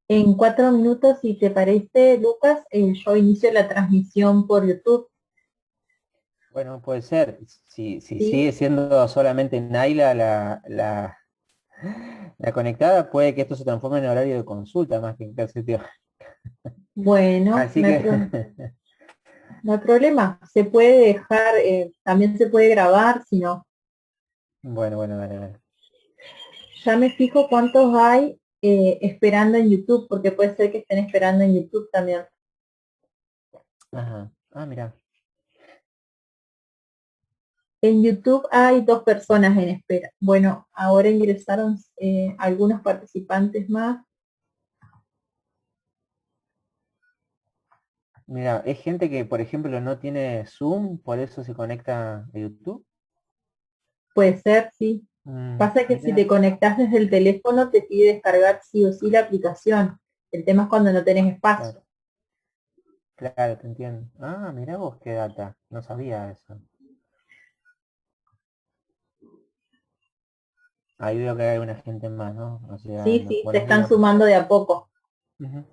En 4 minutos, si te parece, Lucas, yo inicio la transmisión por YouTube, Bueno, puede ser. Si ¿sí? sigue siendo solamente Naila la conectada, puede que esto se transforme en horario de consulta más que en clase teórica. Bueno, Así que, no hay problema. Se puede dejar, también se puede grabar, si no. bueno, dale, dale. Ya me fijo cuántos hay esperando en YouTube, porque puede ser que estén esperando en YouTube también. Ajá. Ah, mira. En YouTube hay 2 personas en espera. Bueno, ahora ingresaron algunos participantes más. Mira, es gente que, por ejemplo, no tiene Zoom, por eso se conecta a YouTube. Puede ser, sí. Pasa que si te Mira, conectas desde el teléfono te pide descargar sí o sí la aplicación. El tema es cuando no tenés espacio. claro, claro, te entiendo. Ah, mira vos qué data. No sabía eso. Ahí veo que hay una gente más, ¿no? O sea, Sí, sí, se buenos están días. sumando de a poco. Ujú.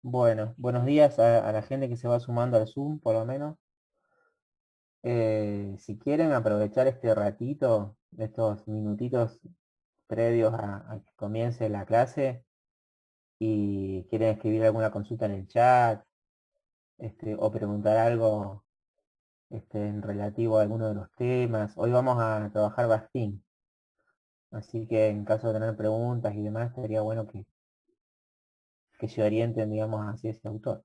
Bueno, buenos días a la gente que se va sumando al Zoom, por lo menos. Si quieren aprovechar este ratito, estos minutitos previos a que comience la clase y quieren escribir alguna consulta en el chat, o preguntar algo, en relativo a alguno de los temas. Hoy vamos a trabajar Bastín, así que en caso de tener preguntas y demás, sería bueno que se orienten, digamos, hacia ese autor.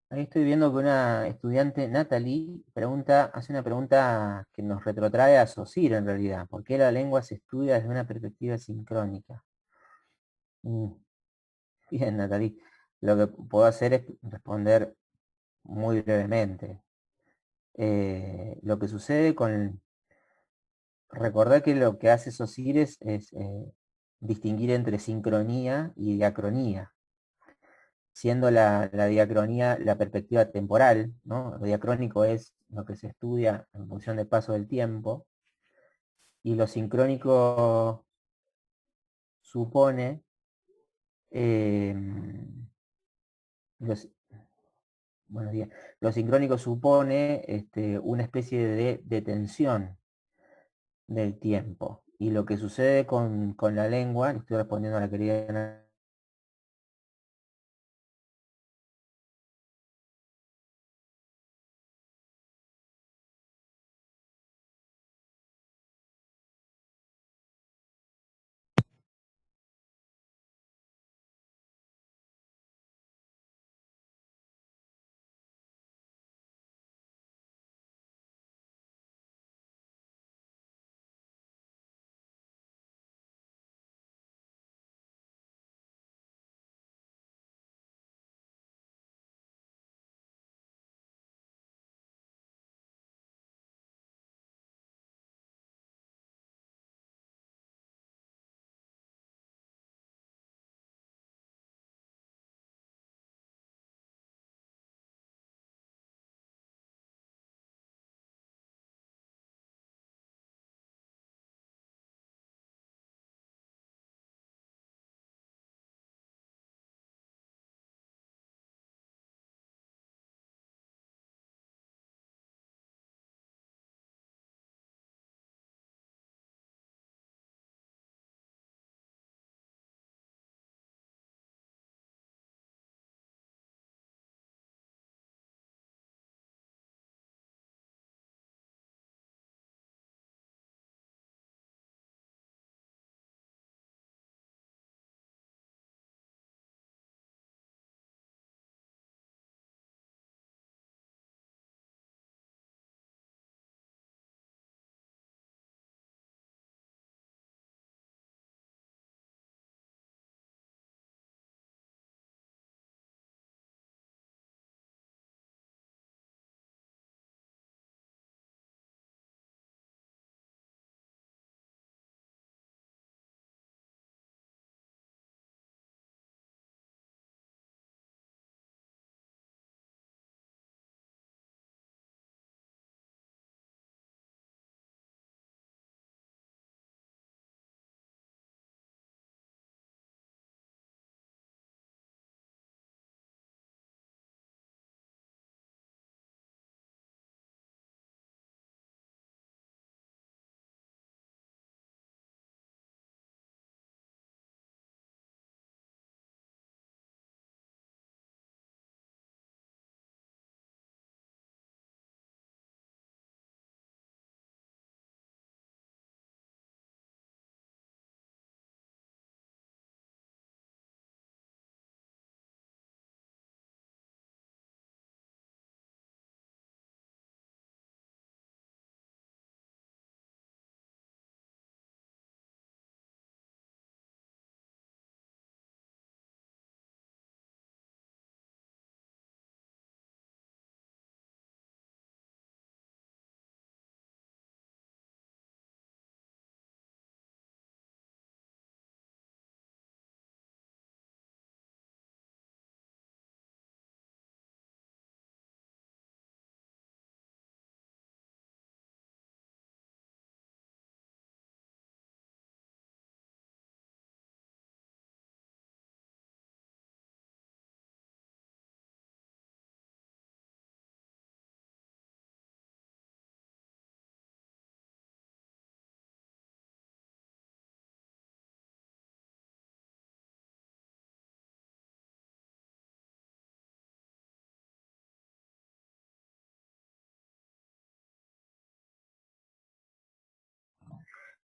Ahí estoy viendo que una estudiante, Natalie, hace una pregunta que nos retrotrae a Saussure en realidad. ¿Por qué la lengua se estudia desde una perspectiva sincrónica? Mm, Bien, Natalie. Lo que puedo hacer es responder muy brevemente. Lo que sucede con... Recordar que lo que hace Saussure es distinguir entre sincronía y diacronía, siendo la diacronía la perspectiva temporal, ¿no? Lo diacrónico es lo que se estudia en función del paso del tiempo, y lo sincrónico supone eh, los- buenos días. Lo sincrónico supone una especie de detención del tiempo. Y lo que sucede con la lengua, le estoy respondiendo a la querida Ana.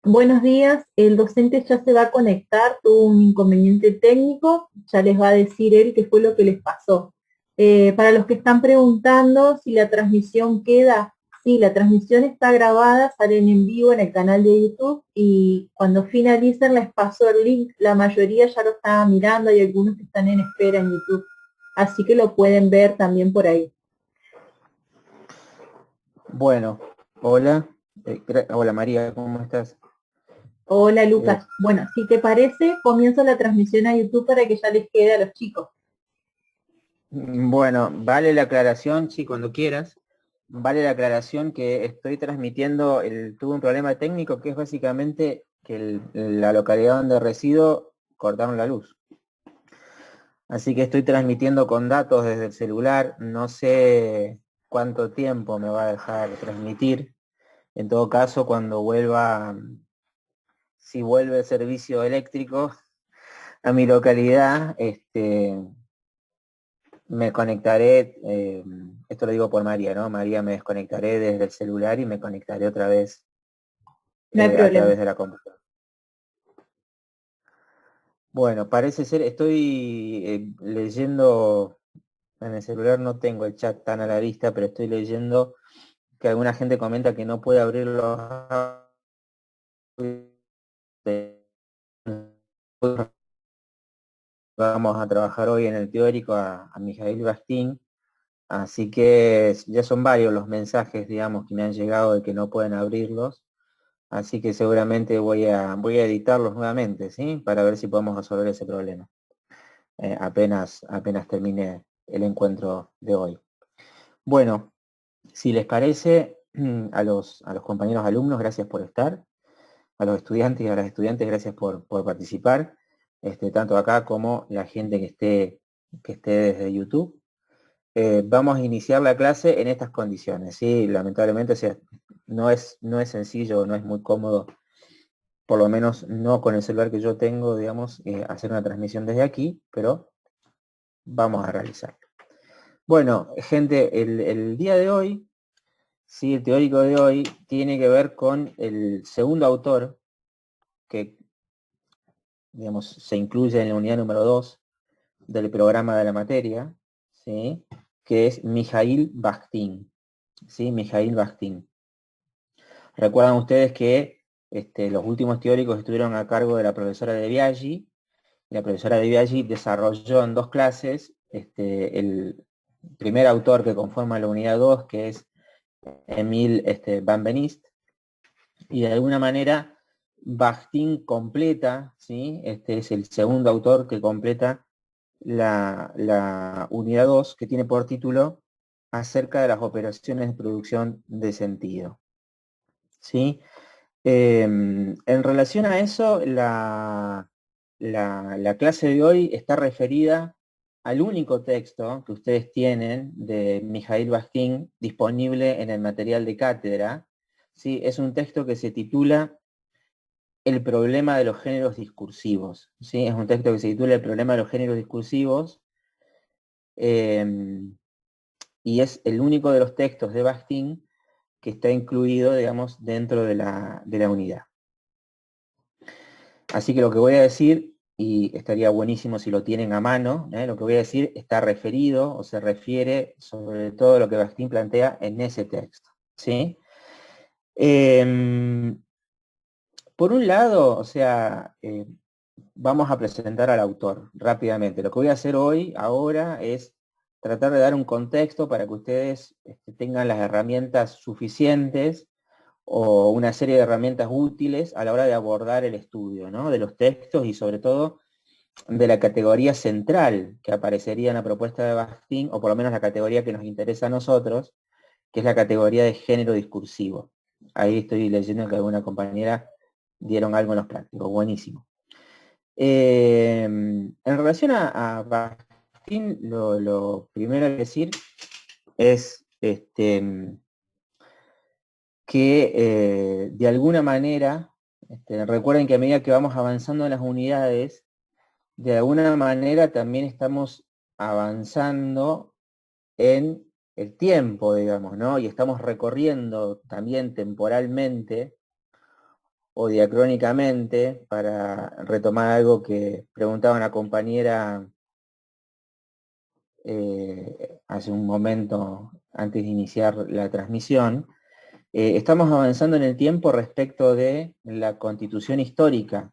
Buenos días, el docente ya se va a conectar, tuvo un inconveniente técnico, ya les va a decir él qué fue lo que les pasó. Para los que están preguntando si la transmisión queda, sí, la transmisión está grabada, salen en vivo en el canal de YouTube y cuando finalicen les paso el link, la mayoría ya lo estaba mirando, hay algunos que están en espera en YouTube, así que lo pueden ver también por ahí. Bueno, hola. Hola María, ¿cómo estás? Hola Eh, Lucas. Bueno, si te parece, comienzo la transmisión a YouTube para que ya les quede a los chicos. bueno, vale la aclaración, sí, cuando quieras. Vale la aclaración que estoy transmitiendo, tuve un problema técnico que es básicamente que la localidad donde resido cortaron la luz. Así que estoy transmitiendo con datos desde el celular. No sé cuánto tiempo me va a dejar transmitir. En todo caso, cuando vuelva, si vuelve el servicio eléctrico a mi localidad, me conectaré, esto lo digo por María, ¿no? María, me desconectaré desde el celular y me conectaré otra vez No hay a problema. través de la computadora. Bueno, parece ser, estoy leyendo, en el celular no tengo el chat tan a la vista, pero estoy leyendo que alguna gente comenta que no puede abrir los vamos a trabajar hoy en el teórico a Mijail Bastín, así que ya son varios los mensajes, digamos, que me han llegado de que no pueden abrirlos, así que seguramente voy a editarlos nuevamente, ¿sí? Para ver si podemos resolver ese problema, apenas termine el encuentro de hoy. Bueno, si les parece, a los compañeros alumnos, gracias por estar. A los estudiantes y a las estudiantes, gracias por participar, tanto acá como la gente que esté desde YouTube. Vamos a iniciar la clase en estas condiciones, ¿sí? Lamentablemente, o sea, no es sencillo, no es muy cómodo, por lo menos no con el celular que yo tengo, digamos, hacer una transmisión desde aquí, pero vamos a realizarlo. Bueno, gente, el día de hoy, sí, el teórico de hoy tiene que ver con el segundo autor que, digamos, se incluye en la unidad número 2 del programa de la materia, ¿sí? Que es Mijail Bakhtin, ¿sí? Mijail Bakhtin. Recuerdan ustedes que los últimos teóricos estuvieron a cargo de la profesora de Biaggi. La profesora de Biaggi desarrolló en dos clases el primer autor que conforma la unidad 2, que es Emil Van Benist, y de alguna manera Bakhtin completa, ¿sí? Este es el segundo autor que completa la unidad 2, que tiene por título acerca de las operaciones de producción de sentido, ¿sí? En relación a eso, la clase de hoy está referida al único texto que ustedes tienen de Mijail Bakhtin disponible en el material de cátedra, ¿sí? Es un texto que se titula El problema de los géneros discursivos, ¿sí? Es un texto que se titula El problema de los géneros discursivos, y es el único de los textos de Bakhtin que está incluido, digamos, dentro de la unidad. Así que lo que voy a decir, y estaría buenísimo si lo tienen a mano, lo que voy a decir está referido o se refiere sobre todo a lo que Bakhtin plantea en ese texto, ¿sí? Por un lado, o sea, vamos a presentar al autor rápidamente. Lo que voy a hacer hoy, ahora, es tratar de dar un contexto para que ustedes tengan las herramientas suficientes o una serie de herramientas útiles a la hora de abordar el estudio, ¿no? De los textos y sobre todo de la categoría central que aparecería en la propuesta de Bakhtin, o por lo menos la categoría que nos interesa a nosotros, que es la categoría de género discursivo. Ahí estoy leyendo que alguna compañera dieron algo en los prácticos, buenísimo. En relación a Bakhtin, lo primero que decir es que de alguna manera, recuerden que a medida que vamos avanzando en las unidades, de alguna manera también estamos avanzando en el tiempo, digamos, ¿no? Y estamos recorriendo también temporalmente o diacrónicamente, para retomar algo que preguntaba una compañera hace un momento antes de iniciar la transmisión. Estamos avanzando en el tiempo respecto de la constitución histórica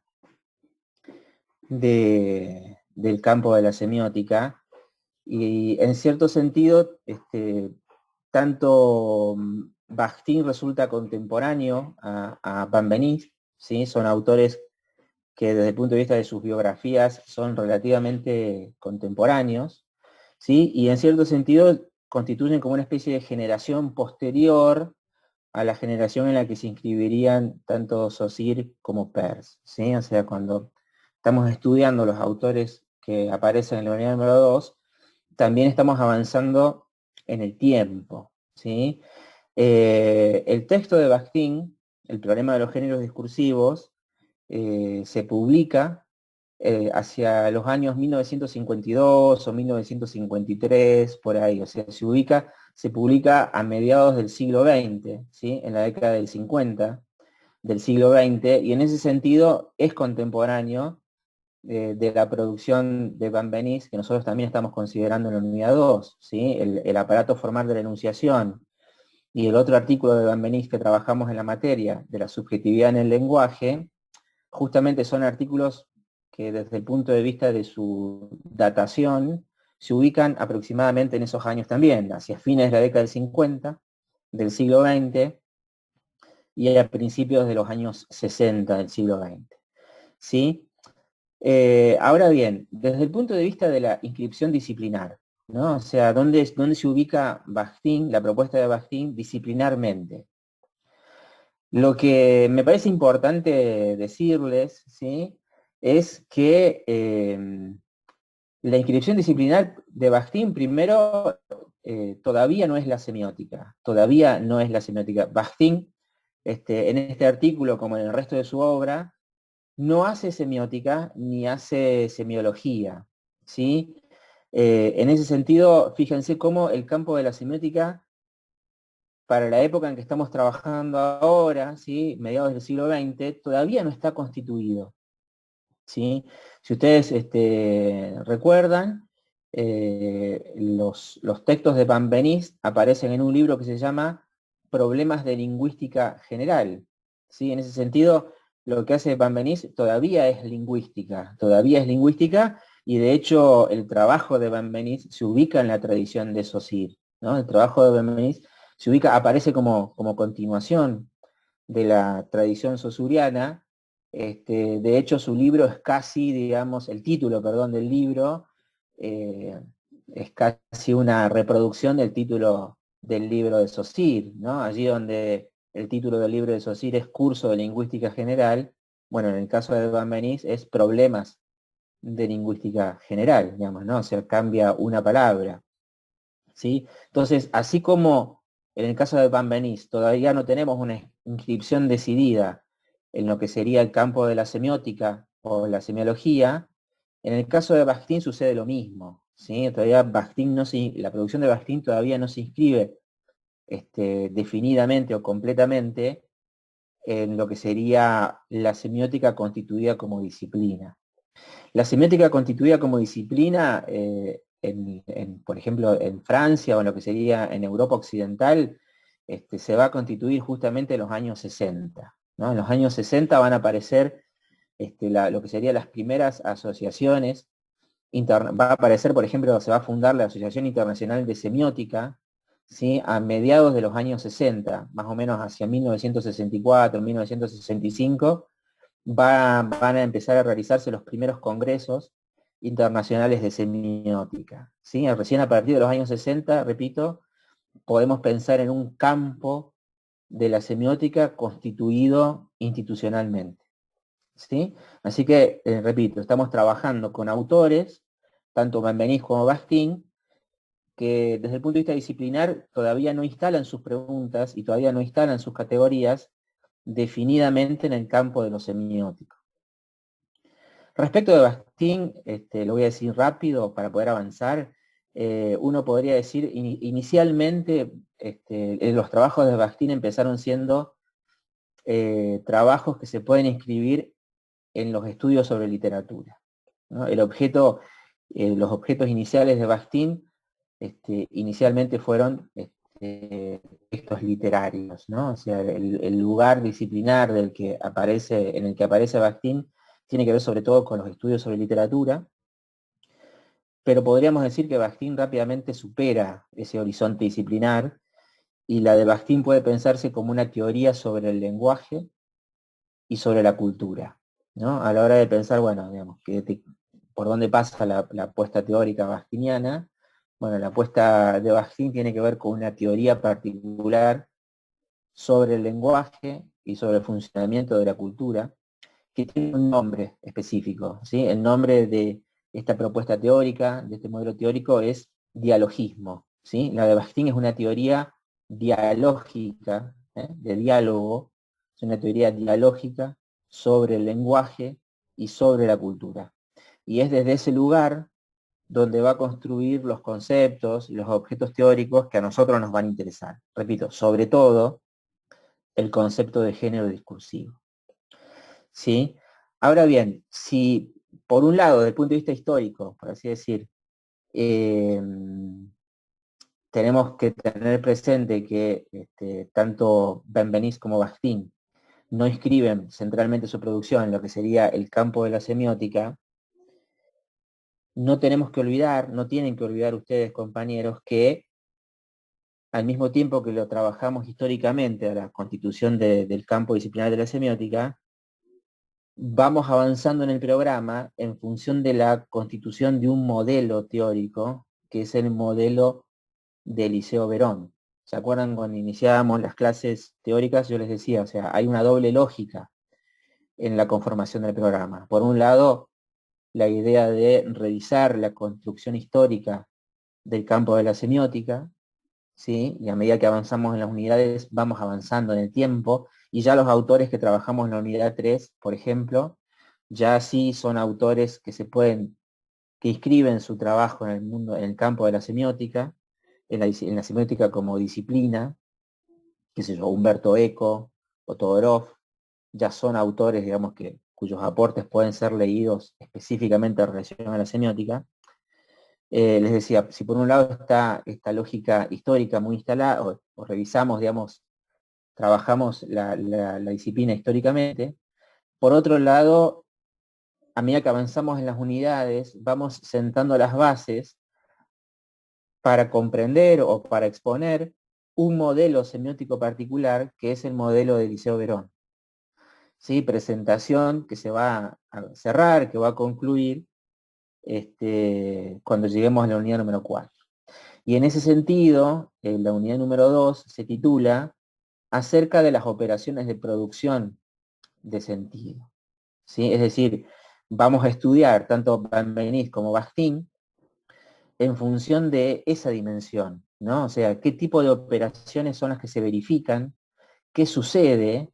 del campo de la semiótica, y en cierto sentido, tanto Bakhtin resulta contemporáneo a Van Benist, ¿sí? Son autores que desde el punto de vista de sus biografías son relativamente contemporáneos, ¿sí? Y en cierto sentido constituyen como una especie de generación posterior a la generación en la que se inscribirían tanto Saussure como Peirce, ¿sí? O sea, cuando estamos estudiando los autores que aparecen en la unidad número 2, también estamos avanzando en el tiempo, ¿sí? El texto de Bakhtin, El problema de los géneros discursivos, se publica hacia los años 1952 o 1953, por ahí, o sea, se publica a mediados del siglo XX, ¿sí? En la década del 50 del siglo XX, y en ese sentido es contemporáneo de la producción de Benveniste, que nosotros también estamos considerando en la unidad 2, ¿sí? El aparato formal de la enunciación, y el otro artículo de Benveniste que trabajamos en la materia, de la subjetividad en el lenguaje, justamente son artículos que desde el punto de vista de su datación se ubican aproximadamente en esos años también, hacia fines de la década del 50, del siglo XX, y a principios de los años 60 del siglo XX. ¿Sí? Ahora bien, desde el punto de vista de la inscripción disciplinar, ¿no? O sea, ¿dónde se ubica Bakhtin, la propuesta de Bakhtin disciplinarmente? Lo que me parece importante decirles, ¿sí? Es que la inscripción disciplinar de Bakhtin, primero, todavía no es la semiótica, todavía no es la semiótica. Bakhtin, en este artículo, como en el resto de su obra, no hace semiótica ni hace semiología, ¿sí? En ese sentido, fíjense cómo el campo de la semiótica, para la época en que estamos trabajando ahora, ¿sí? Mediados del siglo XX, todavía no está constituido, ¿sí? Si ustedes recuerdan, los textos de Benveniste aparecen en un libro que se llama Problemas de Lingüística General, ¿sí? En ese sentido, lo que hace Benveniste todavía es lingüística, y de hecho el trabajo de Benveniste se ubica en la tradición de Saussure, ¿no? El trabajo de Benveniste aparece como continuación de la tradición saussuriana. De hecho, su libro es casi, digamos, el título, perdón, del libro, eh, es casi una reproducción del título del libro de Saussure, ¿no? Allí donde el título del libro de Saussure es Curso de Lingüística General, bueno, en el caso de Benveniste es Problemas de Lingüística General, digamos, ¿no? O sea, cambia una palabra, ¿sí? Entonces, así como en el caso de Benveniste todavía no tenemos una inscripción decidida en lo que sería el campo de la semiótica o la semiología, en el caso de Bakhtin sucede lo mismo, ¿sí? Todavía la producción de Bakhtin todavía no se inscribe definidamente o completamente en lo que sería la semiótica constituida como disciplina. La semiótica constituida como disciplina, por ejemplo, en Francia o en lo que sería en Europa Occidental, se va a constituir justamente en los años 60, ¿no? En los años 60 van a aparecer lo que serían las primeras asociaciones. Va a aparecer, por ejemplo, se va a fundar la Asociación Internacional de Semiótica, ¿sí? A mediados de los años 60, más o menos hacia 1964, 1965, van a empezar a realizarse los primeros congresos internacionales de semiótica, ¿sí? Recién a partir de los años 60, repito, podemos pensar en un campo de la semiótica constituido institucionalmente, ¿sí? Así que, repito, estamos trabajando con autores, tanto Benveniste como Bakhtin, que desde el punto de vista disciplinar todavía no instalan sus preguntas y todavía no instalan sus categorías definidamente en el campo de lo semiótico. Respecto de Bakhtin, lo voy a decir rápido para poder avanzar. Uno podría decir, inicialmente, los trabajos de Bakhtin empezaron siendo trabajos que se pueden inscribir en los estudios sobre literatura, ¿no? Los objetos iniciales de Bakhtin inicialmente fueron textos literarios, ¿no? O sea, el lugar disciplinar en el que aparece Bakhtin tiene que ver sobre todo con los estudios sobre literatura, pero podríamos decir que Bakhtin rápidamente supera ese horizonte disciplinar, y la de Bakhtin puede pensarse como una teoría sobre el lenguaje y sobre la cultura, ¿no? A la hora de pensar, bueno, digamos, por dónde pasa la apuesta teórica bakhtiniana. Bueno, la apuesta de Bakhtin tiene que ver con una teoría particular sobre el lenguaje y sobre el funcionamiento de la cultura, que tiene un nombre específico, ¿sí? El nombre de esta propuesta teórica, de este modelo teórico, es dialogismo, ¿sí? La de Bakhtin es una teoría dialógica, de diálogo, es una teoría dialógica sobre el lenguaje y sobre la cultura. Y es desde ese lugar donde va a construir los conceptos y los objetos teóricos que a nosotros nos van a interesar. Repito, sobre todo el concepto de género discursivo. ¿Sí? Ahora bien, si por un lado, desde el punto de vista histórico, por así decir, eh, tenemos que tener presente que tanto Benveniste como Bakhtin no inscriben centralmente su producción en lo que sería el campo de la semiótica, no tenemos que olvidar, no tienen que olvidar ustedes, compañeros, que al mismo tiempo que lo trabajamos históricamente a la constitución del campo disciplinar de la semiótica, vamos avanzando en el programa en función de la constitución de un modelo teórico, que es el modelo de Liceo Verón. ¿Se acuerdan cuando iniciábamos las clases teóricas? Yo les decía, o sea, hay una doble lógica en la conformación del programa. Por un lado, la idea de revisar la construcción histórica del campo de la semiótica, ¿sí? Y a medida que avanzamos en las unidades, vamos avanzando en el tiempo, y ya los autores que trabajamos en la unidad 3, por ejemplo, ya sí son autores que inscriben su trabajo en el mundo, en el campo de la semiótica, en la semiótica como disciplina, qué sé yo, Humberto Eco o Todorov, ya son autores, digamos, cuyos aportes pueden ser leídos específicamente en relación a la semiótica. Les decía, si por un lado está esta lógica histórica muy instalada, o revisamos, digamos, trabajamos la disciplina históricamente, por otro lado, a medida que avanzamos en las unidades, vamos sentando las bases para comprender o para exponer un modelo semiótico particular, que es el modelo de Liceo Verón. ¿Sí? Presentación que se va a cerrar, que va a concluir cuando lleguemos a la unidad número 4. Y en ese sentido, la unidad número 2 se titula acerca de las operaciones de producción de sentido. ¿Sí? Es decir, vamos a estudiar tanto Benveniste como Bakhtin en función de esa dimensión, ¿no? O sea, qué tipo de operaciones son las que se verifican, qué sucede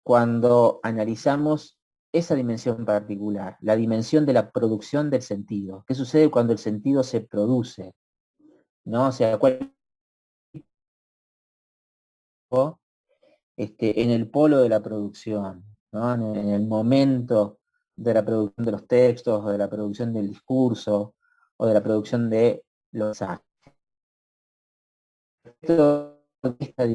cuando analizamos esa dimensión particular, la dimensión de la producción del sentido. ¿Qué sucede cuando el sentido se produce? ¿No? O sea, cuál en el polo de la producción, ¿no? En el momento de la producción de los textos, o de la producción del discurso, o de la producción de los actos. Esta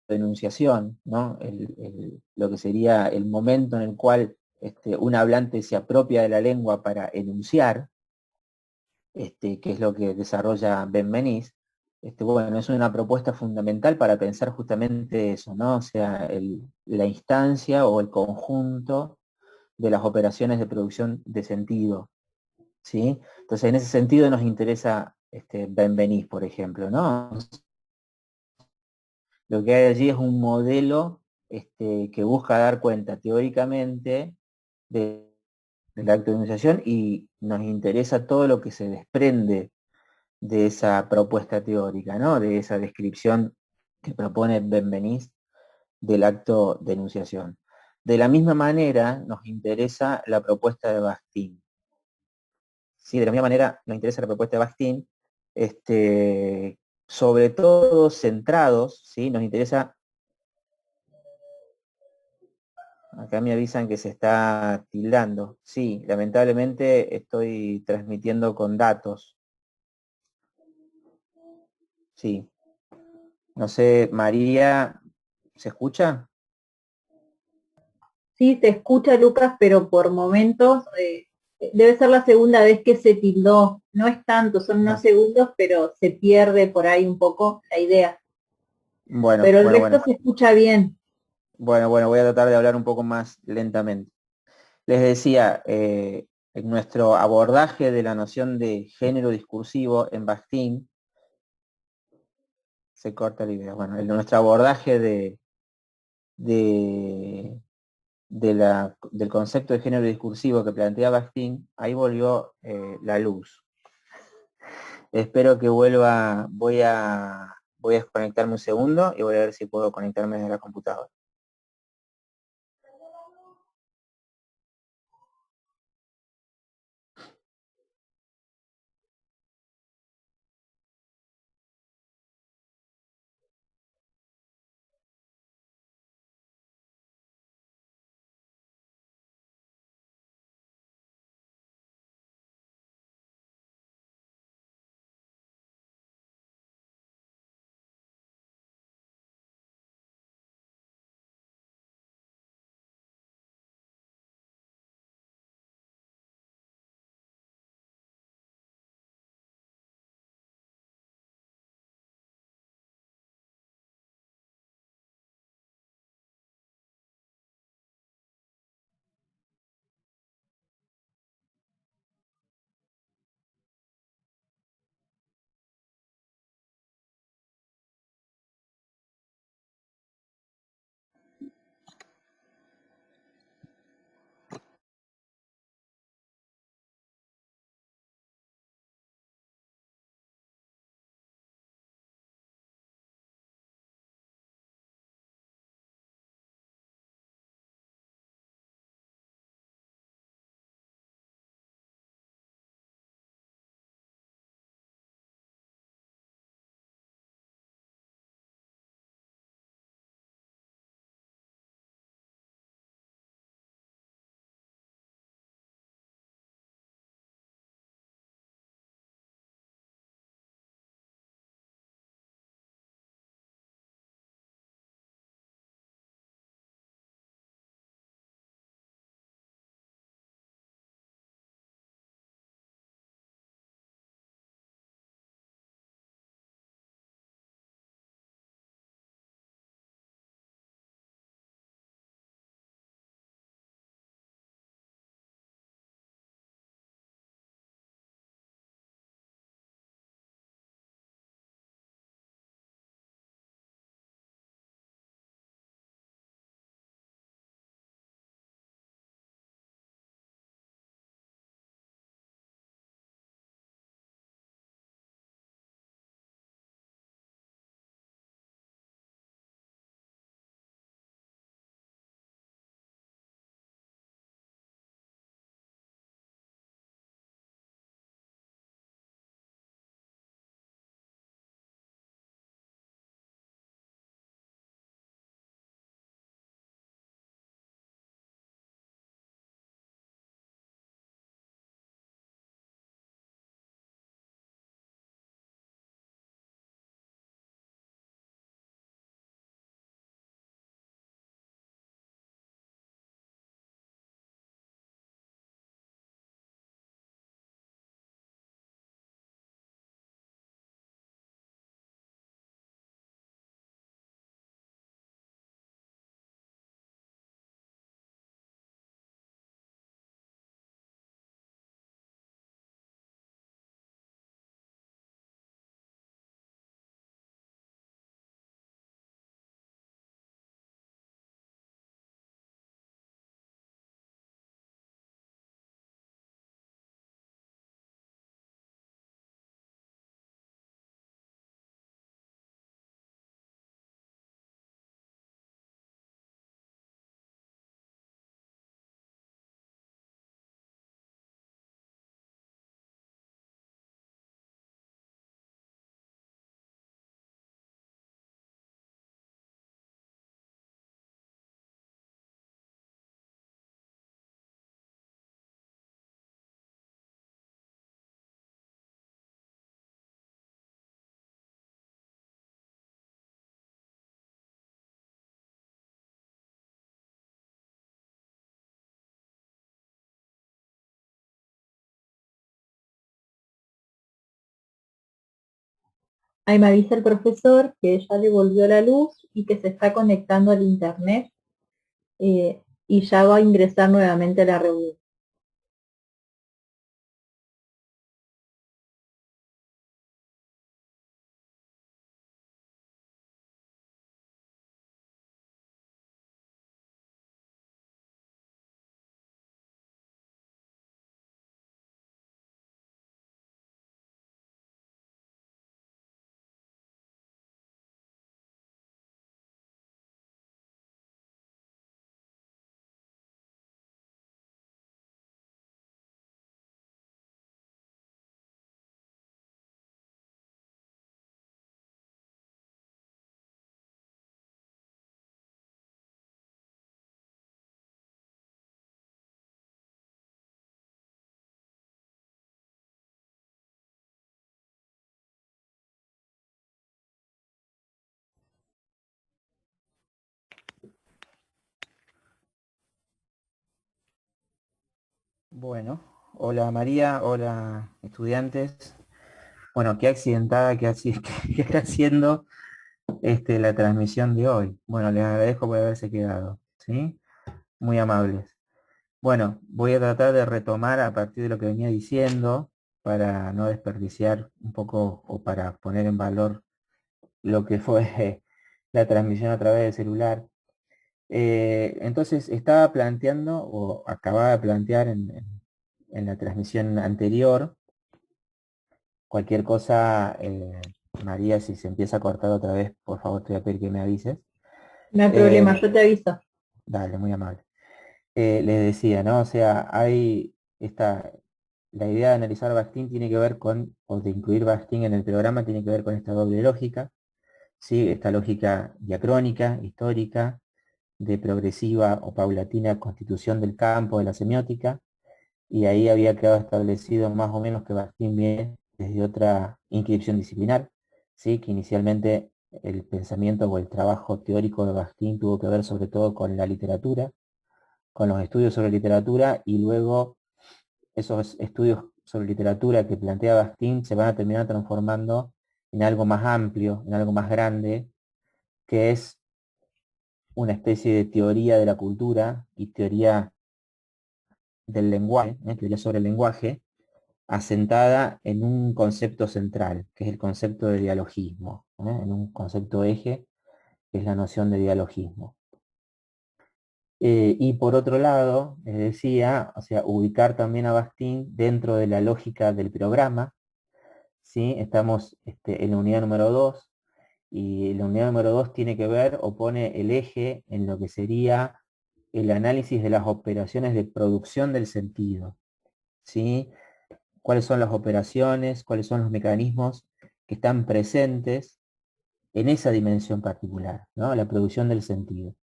denunciación, ¿no? Lo que sería el momento en el cual un hablante se apropia de la lengua para enunciar, que es lo que desarrolla Benveniste. Bueno, es una propuesta fundamental para pensar justamente eso, ¿no? O sea, la instancia o el conjunto de las operaciones de producción de sentido, ¿sí? Entonces, en ese sentido nos interesa Benveniste, por ejemplo, ¿no? Lo que hay allí es un modelo que busca dar cuenta teóricamente del acto de enunciación, y nos interesa todo lo que se desprende de esa propuesta teórica, ¿no? De esa descripción que propone Benveniste del acto de enunciación. De la misma manera nos interesa la propuesta de Bakhtin. ¿Sí? De la misma manera nos interesa la propuesta de Bakhtin, sobre todo centrados, ¿sí? Nos interesa. Acá me avisan que se está tildando. Sí, lamentablemente estoy transmitiendo con datos. Sí. No sé, María, ¿se escucha? Sí, se escucha, Lucas, pero por momentos Debe ser la segunda vez que se tildó. No es tanto, son unos Ah, segundos, pero se pierde por ahí un poco la idea. bueno, Pero el bueno, resto bueno. se escucha bien. Bueno, bueno, voy a tratar de hablar un poco más lentamente. Les decía, en nuestro abordaje de la noción de género discursivo en Bakhtin, se corta la idea. Bueno, en nuestro abordaje de, del concepto de género discursivo que plantea Bakhtin, ahí volvió la luz. Espero que vuelva, voy a desconectarme un segundo y voy a ver si puedo conectarme desde la computadora. Ahí me avisa el profesor que ya le volvió la luz y que se está conectando al internet, y ya va a ingresar nuevamente a la reunión. Bueno, hola María, hola estudiantes. Bueno, qué accidentada que está haciendo la transmisión de hoy. Bueno, les agradezco por haberse quedado, ¿sí? Muy amables. Bueno, voy a tratar de retomar a partir de lo que venía diciendo para no desperdiciar un poco o para poner en valor lo que fue la transmisión a través del celular. Entonces estaba planteando o acababa de plantear en la transmisión anterior, cualquier cosa, María, si se empieza a cortar otra vez, por favor te voy a pedir que me avises. No hay problema, Eh, yo te aviso. Dale, muy amable. Les decía, ¿no? O sea, la idea de analizar Bakhtin tiene que ver con, o de incluir Bakhtin en el programa, tiene que ver con esta doble lógica, ¿sí? Esta lógica diacrónica, histórica, de progresiva o paulatina constitución del campo de la semiótica, y ahí había quedado establecido más o menos que Bakhtin viene desde otra inscripción disciplinar, ¿sí? Que inicialmente el pensamiento o el trabajo teórico de Bakhtin tuvo que ver sobre todo con la literatura, con los estudios sobre literatura, y luego esos estudios sobre literatura que plantea Bakhtin se van a terminar transformando en algo más amplio, en algo más grande, que es una especie de teoría de la cultura y teoría del lenguaje, teoría sobre el lenguaje, asentada en un concepto central, que es el concepto de dialogismo, en un concepto eje, que es la noción de dialogismo. Y por otro lado, les decía, o sea, ubicar también a Bakhtin dentro de la lógica del programa, ¿sí? Estamos en la unidad número 2, y la unidad número 2 tiene que ver o pone el eje en lo que sería el análisis de las operaciones de producción del sentido, ¿sí? Cuáles son las operaciones, cuáles son los mecanismos que están presentes en esa dimensión particular, ¿no? La producción del sentido.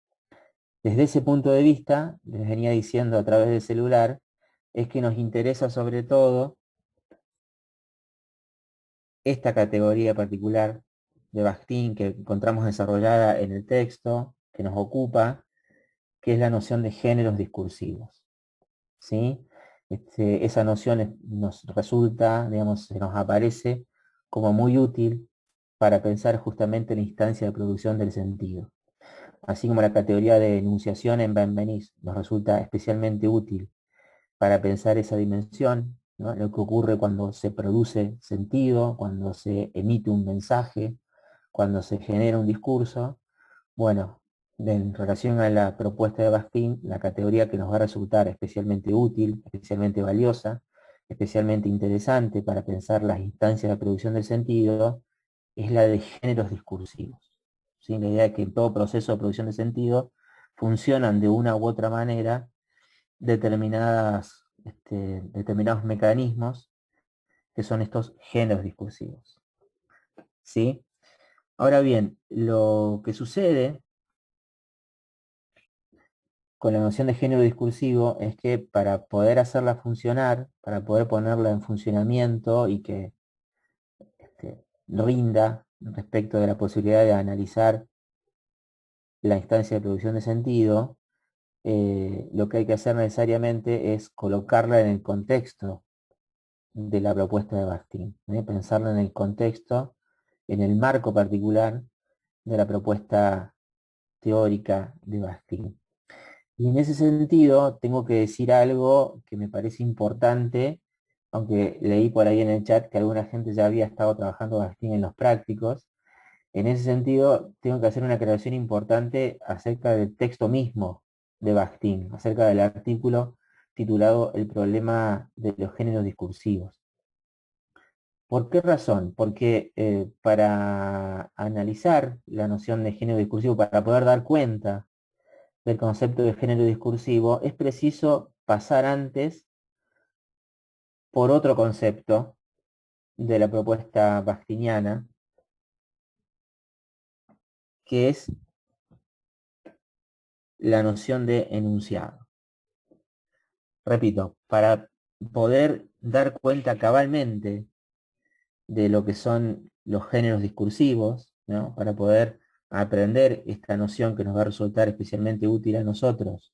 Desde ese punto de vista, les venía diciendo a través del celular, es que nos interesa sobre todo esta categoría particular de Bakhtin que encontramos desarrollada en el texto, que nos ocupa, que es la noción de géneros discursivos, ¿sí? Esa noción nos resulta, digamos, se nos aparece como muy útil para pensar justamente la instancia de producción del sentido. Así como la categoría de enunciación en Benveniste nos resulta especialmente útil para pensar esa dimensión, ¿no? Lo que ocurre cuando se produce sentido, cuando se emite un mensaje, cuando se genera un discurso. Bueno, en relación a la propuesta de Bakhtin, la categoría que nos va a resultar especialmente útil, especialmente valiosa, especialmente interesante para pensar las instancias de producción del sentido, es la de géneros discursivos. ¿Sí? La idea de que en todo proceso de producción de sentido funcionan de una u otra manera determinados mecanismos que son estos géneros discursivos. ¿Sí? Ahora bien, lo que sucede con la noción de género discursivo es que para poder hacerla funcionar, para poder ponerla en funcionamiento y que rinda respecto de la posibilidad de analizar la instancia de producción de sentido, lo que hay que hacer necesariamente es colocarla en el contexto de la propuesta de Bakhtin, pensarla en el contexto en el marco particular de la propuesta teórica de Bakhtin. Y en ese sentido, tengo que decir algo que me parece importante, aunque leí por ahí en el chat que alguna gente ya había estado trabajando Bakhtin en los prácticos. En ese sentido, tengo que hacer una aclaración importante acerca del texto mismo de Bakhtin, acerca del artículo titulado El problema de los géneros discursivos. ¿Por qué razón? Porque para analizar la noción de género discursivo, para poder dar cuenta del concepto de género discursivo, es preciso pasar antes por otro concepto de la propuesta bakhtiniana, que es la noción de enunciado. Repito, para poder dar cuenta cabalmente de lo que son los géneros discursivos, ¿no? Para poder aprender esta noción que nos va a resultar especialmente útil a nosotros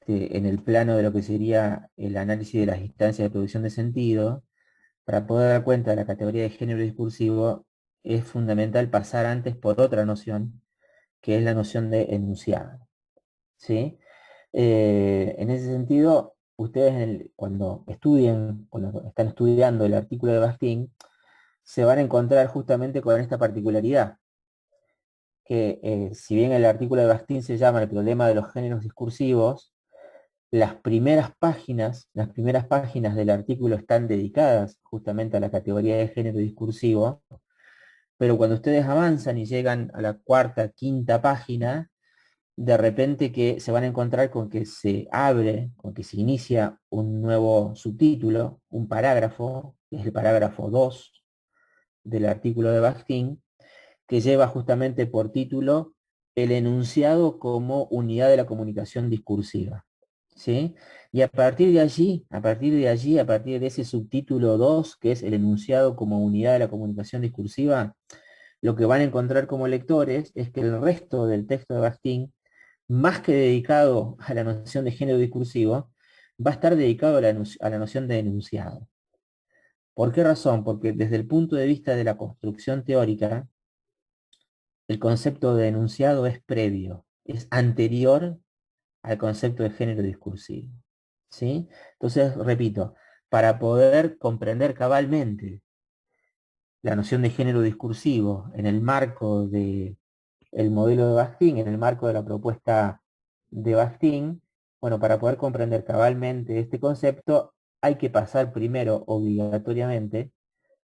en el plano de lo que sería el análisis de las instancias de producción de sentido, para poder dar cuenta de la categoría de género discursivo, es fundamental pasar antes por otra noción, que es la noción de enunciado. ¿Sí? En ese sentido, ustedes cuando estudien, cuando están estudiando el artículo de Bakhtin, se van a encontrar justamente con esta particularidad, que si bien el artículo de Bakhtin se llama El problema de los géneros discursivos, las primeras páginas del artículo están dedicadas justamente a la categoría de género discursivo, pero cuando ustedes avanzan y llegan a la cuarta, quinta página, de repente que se van a encontrar con que se abre, con que se inicia un nuevo subtítulo, un parágrafo, que es el parágrafo 2 del artículo de Bakhtin, que lleva justamente por título el enunciado como unidad de la comunicación discursiva. ¿Sí? Y a partir de allí, a partir de ese subtítulo 2 que es el enunciado como unidad de la comunicación discursiva, lo que van a encontrar como lectores es que el resto del texto de Bakhtin, más que dedicado a la noción de género discursivo, va a estar dedicado a la noción de enunciado. ¿Por qué razón? Porque desde el punto de vista de la construcción teórica, el concepto de enunciado es previo, es anterior al concepto de género discursivo. ¿Sí? Entonces, repito, para poder comprender cabalmente la noción de género discursivo en el marco del modelo de Bakhtin, en el marco de la propuesta de Bakhtin, bueno, para poder comprender cabalmente este concepto, hay que pasar primero obligatoriamente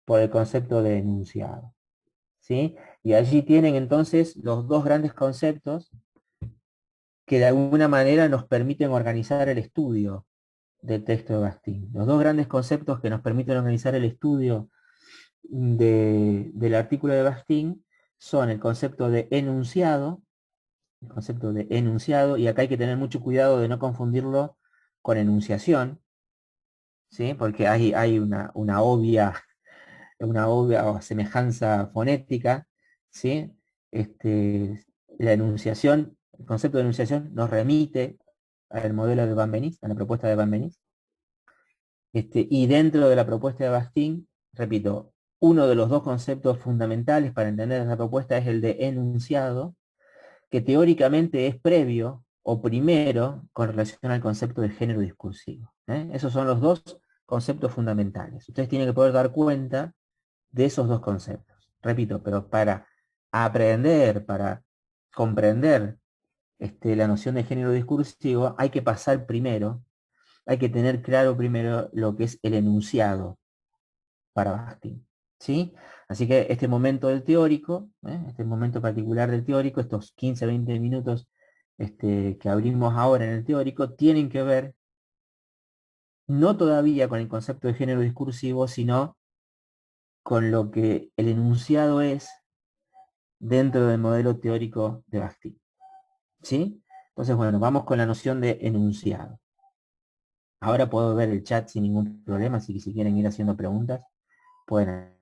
por el concepto de enunciado. ¿Sí? Y allí tienen entonces los dos grandes conceptos que de alguna manera nos permiten organizar el estudio del texto de Bakhtin. Los dos grandes conceptos que nos permiten organizar el estudio del artículo de Bakhtin son el concepto de enunciado, y acá hay que tener mucho cuidado de no confundirlo con enunciación, ¿sí? Porque hay una obvia semejanza fonética, ¿sí? La enunciación, el concepto de enunciación nos remite al modelo de Van Benís, a la propuesta de Van Benís. Y dentro de la propuesta de Bakhtin, repito, uno de los dos conceptos fundamentales para entender esa propuesta es el de enunciado, que teóricamente es previo o primero con relación al concepto de género discursivo. Esos son los dos conceptos fundamentales. Ustedes tienen que poder dar cuenta de esos dos conceptos. Repito, pero para aprender, para comprender la noción de género discursivo, hay que pasar primero, hay que tener claro primero lo que es el enunciado para Bakhtin. ¿Sí? Así que este momento del teórico, este momento particular del teórico, estos 15-20 minutos que abrimos ahora en el teórico, tienen que ver no todavía con el concepto de género discursivo, sino con lo que el enunciado es dentro del modelo teórico de Bakhtin. ¿Sí? Entonces, bueno, vamos con la noción de enunciado. Ahora puedo ver el chat sin ningún problema, así que si quieren ir haciendo preguntas, pueden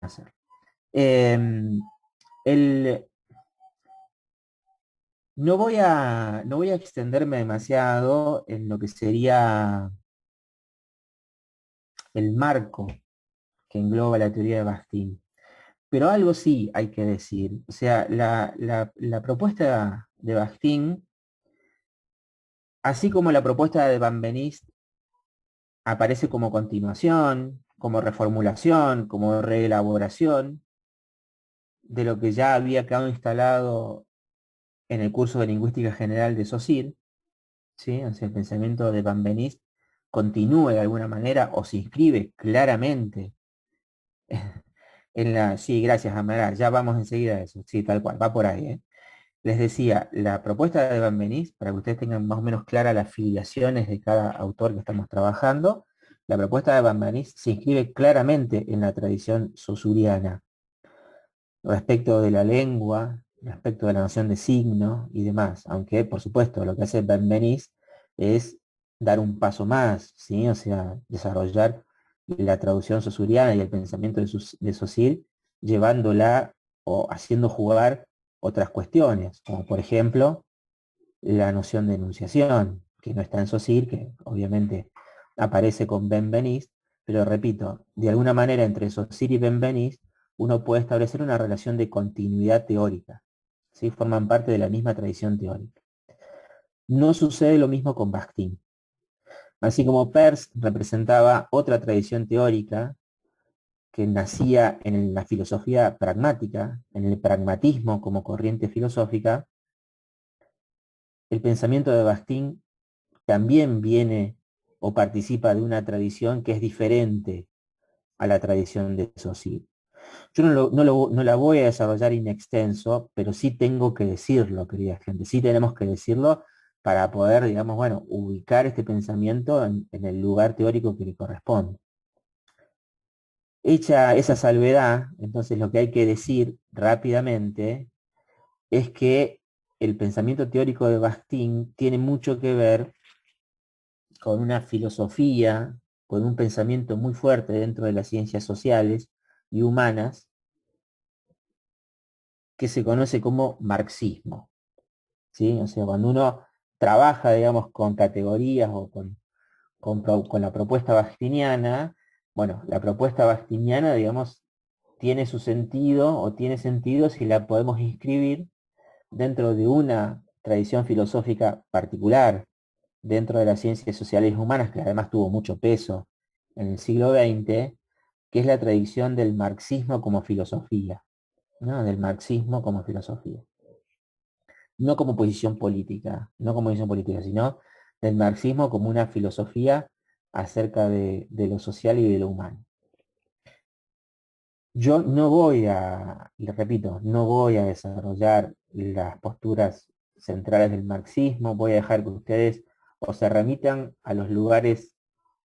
hacerlo. Em, el, no voy a extenderme demasiado en lo que sería el marco que engloba la teoría de Bakhtin. Pero algo sí hay que decir. O sea, la propuesta de Bakhtin, así como la propuesta de Benveniste aparece como continuación, como reformulación, como reelaboración de lo que ya había quedado instalado en el curso de Lingüística General de Saussure, ¿sí? O sea, el pensamiento de Benveniste continúa de alguna manera o se inscribe claramente en la... Sí, gracias, Amaral, ya vamos enseguida a eso, sí, tal cual, va por ahí, ¿eh? Les decía, la propuesta de Benveniste, para que ustedes tengan más o menos claras las filiaciones de cada autor que estamos trabajando, la propuesta de Benveniste se inscribe claramente en la tradición saussuriana respecto de la lengua, respecto de la noción de signo y demás, aunque por supuesto lo que hace Benveniste es dar un paso más, ¿sí? O sea, desarrollar la traducción saussuriana y el pensamiento de Saussure, llevándola o haciendo jugar otras cuestiones, como por ejemplo la noción de enunciación, que no está en Saussure, que obviamente aparece con Benveniste, pero repito, de alguna manera entre Saussure y Benveniste uno puede establecer una relación de continuidad teórica, ¿sí? Forman parte de la misma tradición teórica. No sucede lo mismo con Bakhtin. Así como Peirce representaba otra tradición teórica que nacía en la filosofía pragmática, en el pragmatismo como corriente filosófica, el pensamiento de Bakhtin también viene o participa de una tradición que es diferente a la tradición de Saussure. Yo no la voy a desarrollar in extenso, pero sí tengo que decirlo, querida gente, sí tenemos que decirlo para poder, digamos, bueno, ubicar este pensamiento en el lugar teórico que le corresponde. Hecha esa salvedad, entonces lo que hay que decir rápidamente es que el pensamiento teórico de Bakhtin tiene mucho que ver con una filosofía, con un pensamiento muy fuerte dentro de las ciencias sociales y humanas, que se conoce como marxismo, ¿sí? O sea, cuando uno trabaja, digamos, con categorías o con la propuesta bakhtiniana, bueno, la propuesta bakhtiniana, digamos, tiene su sentido o tiene sentido si la podemos inscribir dentro de una tradición filosófica particular, dentro de las ciencias sociales y humanas, que además tuvo mucho peso en el siglo XX, que es la tradición del marxismo como filosofía, ¿no? Del marxismo como filosofía. No como posición política, no como posición política, sino del marxismo como una filosofía acerca de lo social y de lo humano. Yo no voy a, le repito, no voy a desarrollar las posturas centrales del marxismo, voy a dejar que ustedes o se remitan a los lugares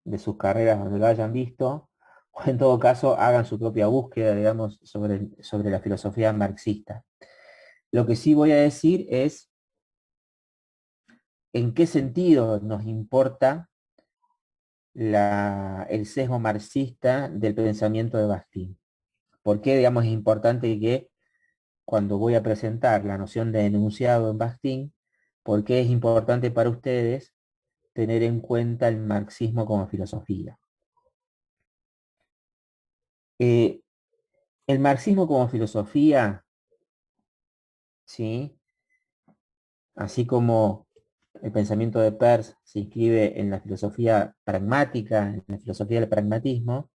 de sus carreras donde lo hayan visto, o en todo caso hagan su propia búsqueda, digamos, sobre la filosofía marxista. Lo que sí voy a decir es en qué sentido nos importa el sesgo marxista del pensamiento de Bakhtin. ¿Por qué, digamos, es importante que cuando voy a presentar la noción de enunciado en Bakhtin, por qué es importante para ustedes tener en cuenta el marxismo como filosofía? Eh, el marxismo como filosofía, ¿sí? Así como el pensamiento de Peirce se inscribe en la filosofía pragmática, en la filosofía del pragmatismo,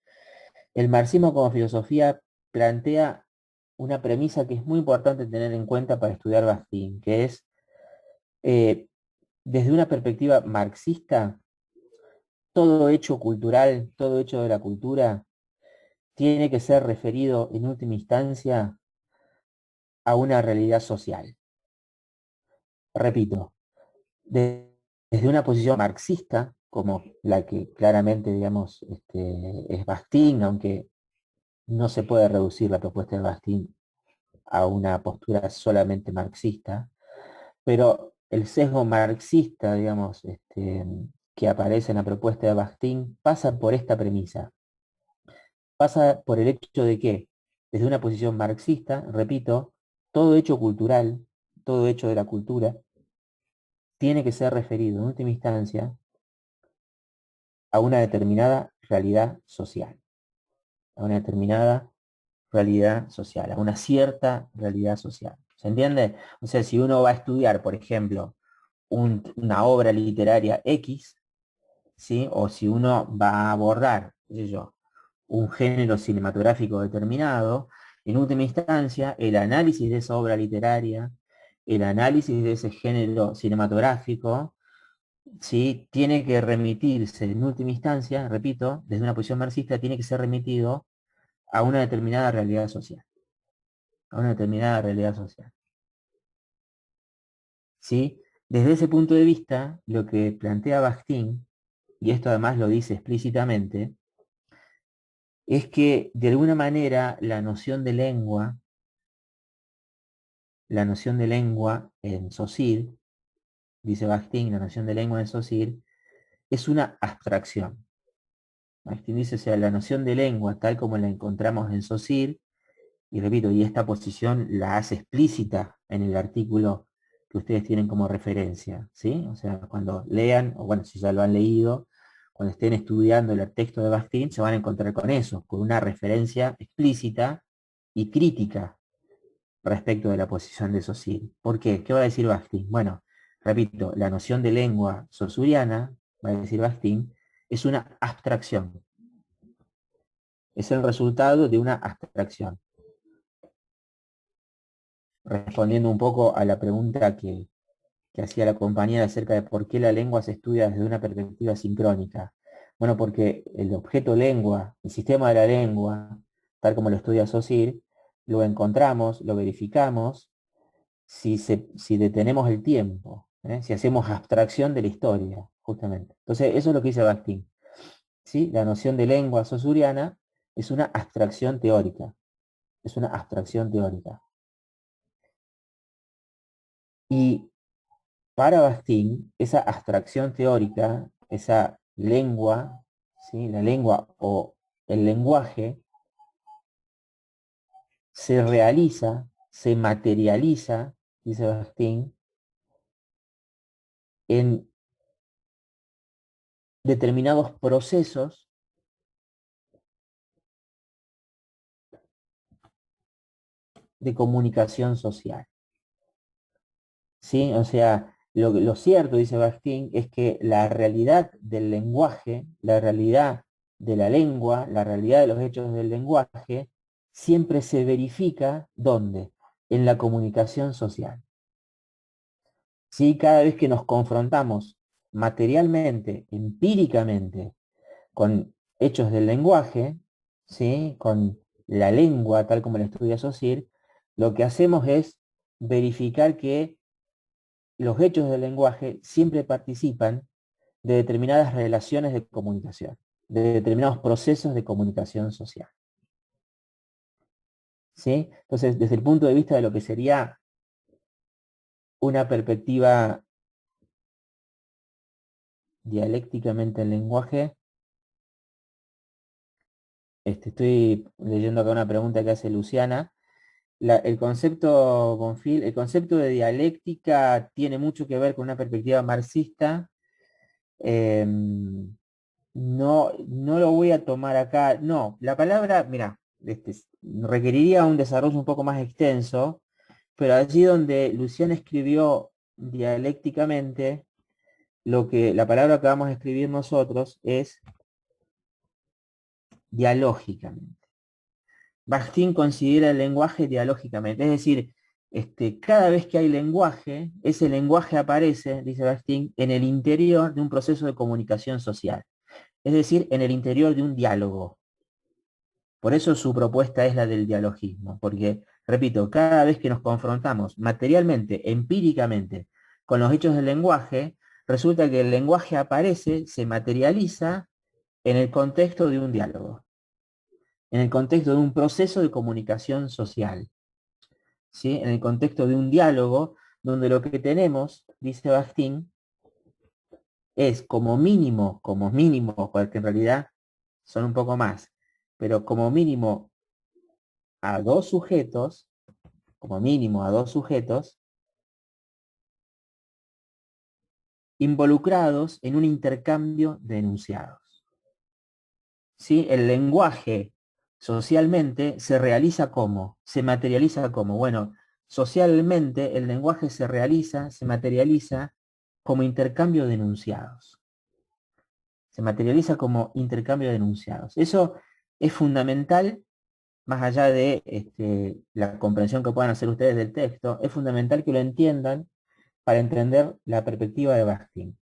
el marxismo como filosofía plantea una premisa que es muy importante tener en cuenta para estudiar Bakhtin, que es, eh, desde una perspectiva marxista, todo hecho cultural, todo hecho de la cultura, tiene que ser referido en última instancia a una realidad social. Repito, desde una posición marxista, como la que claramente, digamos, es Bakhtin, aunque no se puede reducir la propuesta de Bakhtin a una postura solamente marxista, pero el sesgo marxista, digamos, que aparece en la propuesta de Bakhtin pasa por esta premisa, pasa por el hecho de que, desde una posición marxista, repito, todo hecho cultural, todo hecho de la cultura, tiene que ser referido en última instancia a una determinada realidad social. a una determinada realidad social, a una cierta realidad social. ¿Se entiende? O sea, si uno va a estudiar, por ejemplo, una obra literaria X, ¿sí? O si uno va a abordar, qué sé yo, un género cinematográfico determinado, en última instancia, el análisis de esa obra literaria, el análisis de ese género cinematográfico, ¿sí? Tiene que remitirse, en última instancia, repito, desde una posición marxista, tiene que ser remitido a una determinada realidad social, a una determinada realidad social. ¿Sí? Desde ese punto de vista, lo que plantea Bakhtin, y esto además lo dice explícitamente, es que de alguna manera la noción de lengua en Saussure, dice Bakhtin, la noción de lengua en Saussure, es una abstracción. Bakhtin dice, o sea, la noción de lengua tal como la encontramos en Saussure, y repito, y esta posición la hace explícita en el artículo que ustedes tienen como referencia, ¿sí? O sea, cuando lean, o bueno, si ya lo han leído, cuando estén estudiando el texto de Bakhtin, se van a encontrar con eso, con una referencia explícita y crítica respecto de la posición de Saussure. ¿Por qué? ¿Qué va a decir Bakhtin? Bueno, repito, la noción de lengua saussuriana, va a decir Bakhtin, es una abstracción. Es el resultado de una abstracción. Respondiendo un poco a la pregunta que hacía la compañera acerca de por qué la lengua se estudia desde una perspectiva sincrónica. Bueno, porque el objeto lengua, el sistema de la lengua, tal como lo estudia Saussure, lo encontramos, lo verificamos, si detenemos el tiempo, ¿eh? Si hacemos abstracción de la historia, justamente. Entonces, eso es lo que dice Bakhtin. ¿Sí? La noción de lengua saussuriana es una abstracción teórica. Es una abstracción teórica. Y para Bakhtin, esa abstracción teórica, esa lengua, ¿sí? La lengua o el lenguaje, se realiza, se materializa, dice Bakhtin, en determinados procesos de comunicación social. ¿Sí? O sea, lo cierto, dice Bakhtin, es que la realidad del lenguaje, la realidad de la lengua, la realidad de los hechos del lenguaje, siempre se verifica, ¿dónde? En la comunicación social. ¿Sí? Cada vez que nos confrontamos materialmente, empíricamente, con hechos del lenguaje, ¿sí? Con la lengua, tal como la estudia Saussure, lo que hacemos es verificar que los hechos del lenguaje siempre participan de determinadas relaciones de comunicación, de determinados procesos de comunicación social. ¿Sí? Entonces, desde el punto de vista de lo que sería una perspectiva dialécticamente en lenguaje, estoy leyendo acá una pregunta que hace Luciana. El concepto, Bonfil, el concepto de dialéctica tiene mucho que ver con una perspectiva marxista. No lo voy a tomar acá. No, la palabra, mira, requeriría un desarrollo un poco más extenso, pero allí donde Luciana escribió dialécticamente, la palabra que vamos a escribir nosotros es dialógicamente. Bakhtin considera el lenguaje dialógicamente, es decir, cada vez que hay lenguaje, ese lenguaje aparece, dice Bakhtin, en el interior de un proceso de comunicación social, es decir, en el interior de un diálogo. Por eso su propuesta es la del dialogismo, porque, repito, cada vez que nos confrontamos materialmente, empíricamente, con los hechos del lenguaje, resulta que el lenguaje aparece, se materializa en el contexto de un diálogo, en el contexto de un proceso de comunicación social, ¿sí? En el contexto de un diálogo donde lo que tenemos, dice Bakhtin, es como mínimo, porque en realidad son un poco más, pero como mínimo a dos sujetos, como mínimo a dos sujetos, involucrados en un intercambio de enunciados. ¿Sí? El lenguaje Socialmente se realiza como, se materializa como. Bueno, socialmente el lenguaje se realiza, se materializa como intercambio de enunciados. Se materializa como intercambio de enunciados. Eso es fundamental, más allá de la comprensión que puedan hacer ustedes del texto, es fundamental que lo entiendan para entender la perspectiva de Bakhtin.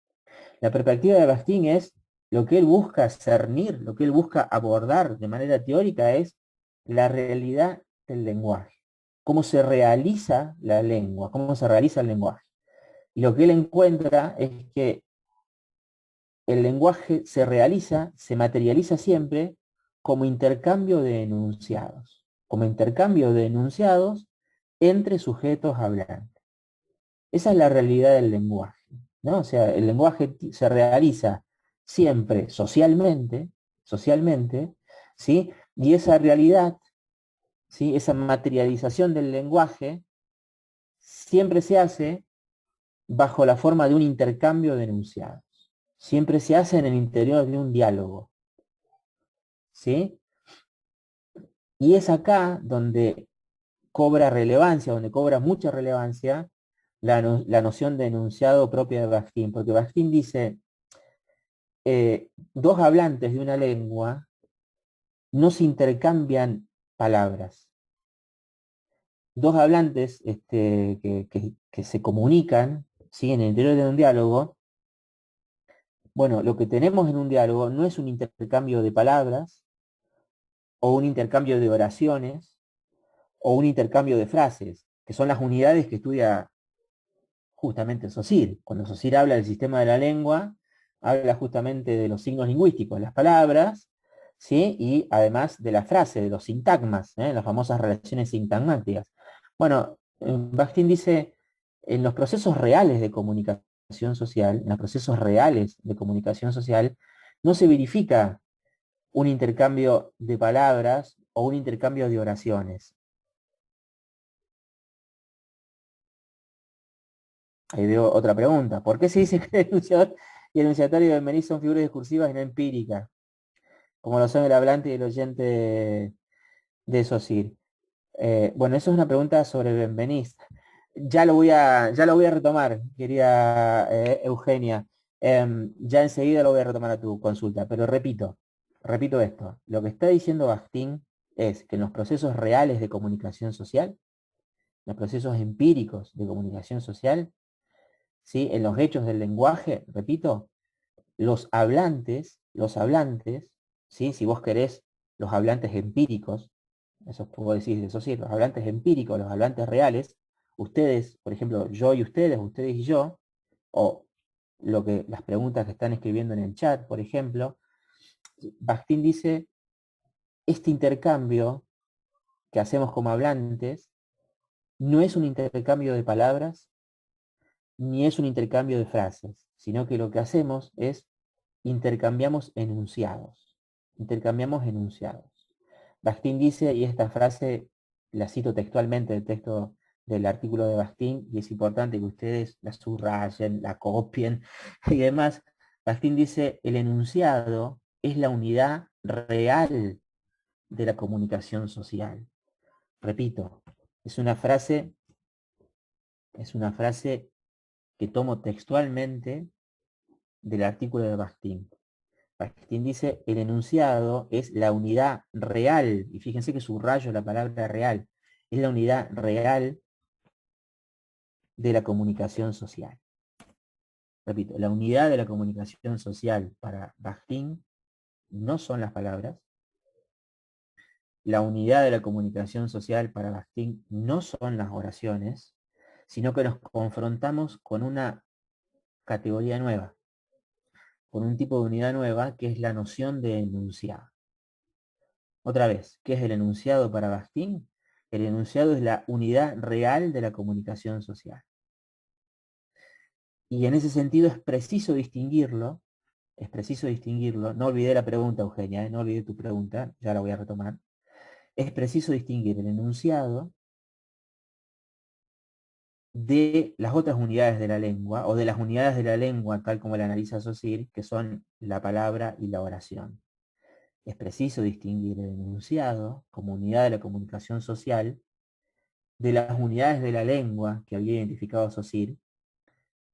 La perspectiva de Bakhtin es lo que él busca cernir, lo que él busca abordar de manera teórica es la realidad del lenguaje, cómo se realiza la lengua, cómo se realiza el lenguaje. Y lo que él encuentra es que el lenguaje se realiza, se materializa siempre como intercambio de enunciados, como intercambio de enunciados entre sujetos hablantes. Esa es la realidad del lenguaje, ¿no? O sea, el lenguaje se realiza siempre socialmente, ¿sí? Y esa realidad, ¿sí? Esa materialización del lenguaje siempre se hace bajo la forma de un intercambio de enunciados. Siempre se hace en el interior de un diálogo, ¿sí? Y es acá donde cobra relevancia, donde cobra mucha relevancia la noción de enunciado propia de Bakhtin, porque Bakhtin dice, dos hablantes de una lengua no se intercambian palabras. Dos hablantes que se comunican, ¿sí? En el interior de un diálogo, bueno, lo que tenemos en un diálogo no es un intercambio de palabras, o un intercambio de oraciones, o un intercambio de frases, que son las unidades que estudia justamente Saussure. Cuando Saussure habla del sistema de la lengua, habla justamente de los signos lingüísticos, las palabras, ¿sí? Y además de la frase, de los sintagmas, las famosas relaciones sintagmáticas. Bueno, Bakhtin dice, en los procesos reales de comunicación social, en los procesos reales de comunicación social, no se verifica un intercambio de palabras o un intercambio de oraciones. Ahí veo otra pregunta. ¿Por qué se dice que el enunciador y el enunciatorio del Benveniste son figuras discursivas y no empíricas, como lo son el hablante y el oyente de Saussure? Bueno, eso es una pregunta sobre Benveniste. Ya lo voy a retomar, querida Eugenia. Ya enseguida lo voy a retomar a tu consulta, pero repito esto. Lo que está diciendo Bakhtin es que en los procesos reales de comunicación social, los procesos empíricos de comunicación social, ¿sí? En los hechos del lenguaje, repito, los hablantes, ¿sí? Si vos querés, los hablantes empíricos, eso puedo decir, eso sí, los hablantes empíricos, los hablantes reales, ustedes, por ejemplo, yo y ustedes y yo, o las preguntas que están escribiendo en el chat, por ejemplo, Bakhtin dice, este intercambio que hacemos como hablantes no es un intercambio de palabras, ni es un intercambio de frases, sino que lo que hacemos es intercambiamos enunciados. Intercambiamos enunciados. Bakhtin dice, y esta frase la cito textualmente del texto del artículo de Bakhtin, y es importante que ustedes la subrayen, la copien y demás. Bakhtin dice, el enunciado es la unidad real de la comunicación social. Repito, es una frase, es una frase que tomo textualmente del artículo de Bakhtin. Bakhtin dice, el enunciado es la unidad real, y fíjense que subrayo la palabra real, es la unidad real de la comunicación social. Repito, la unidad de la comunicación social para Bakhtin no son las palabras, la unidad de la comunicación social para Bakhtin no son las oraciones, sino que nos confrontamos con una categoría nueva, con un tipo de unidad nueva que es la noción de enunciado. Otra vez, ¿qué es el enunciado para Bakhtin? El enunciado es la unidad real de la comunicación social. Y en ese sentido es preciso distinguirlo, no olvidé la pregunta, Eugenia, no olvidé tu pregunta, ya la voy a retomar. Es preciso distinguir el enunciado de las otras unidades de la lengua, o de las unidades de la lengua tal como la analiza Saussure, que son la palabra y la oración. es preciso distinguir el enunciado como unidad de la comunicación social de las unidades de la lengua que había identificado Saussure,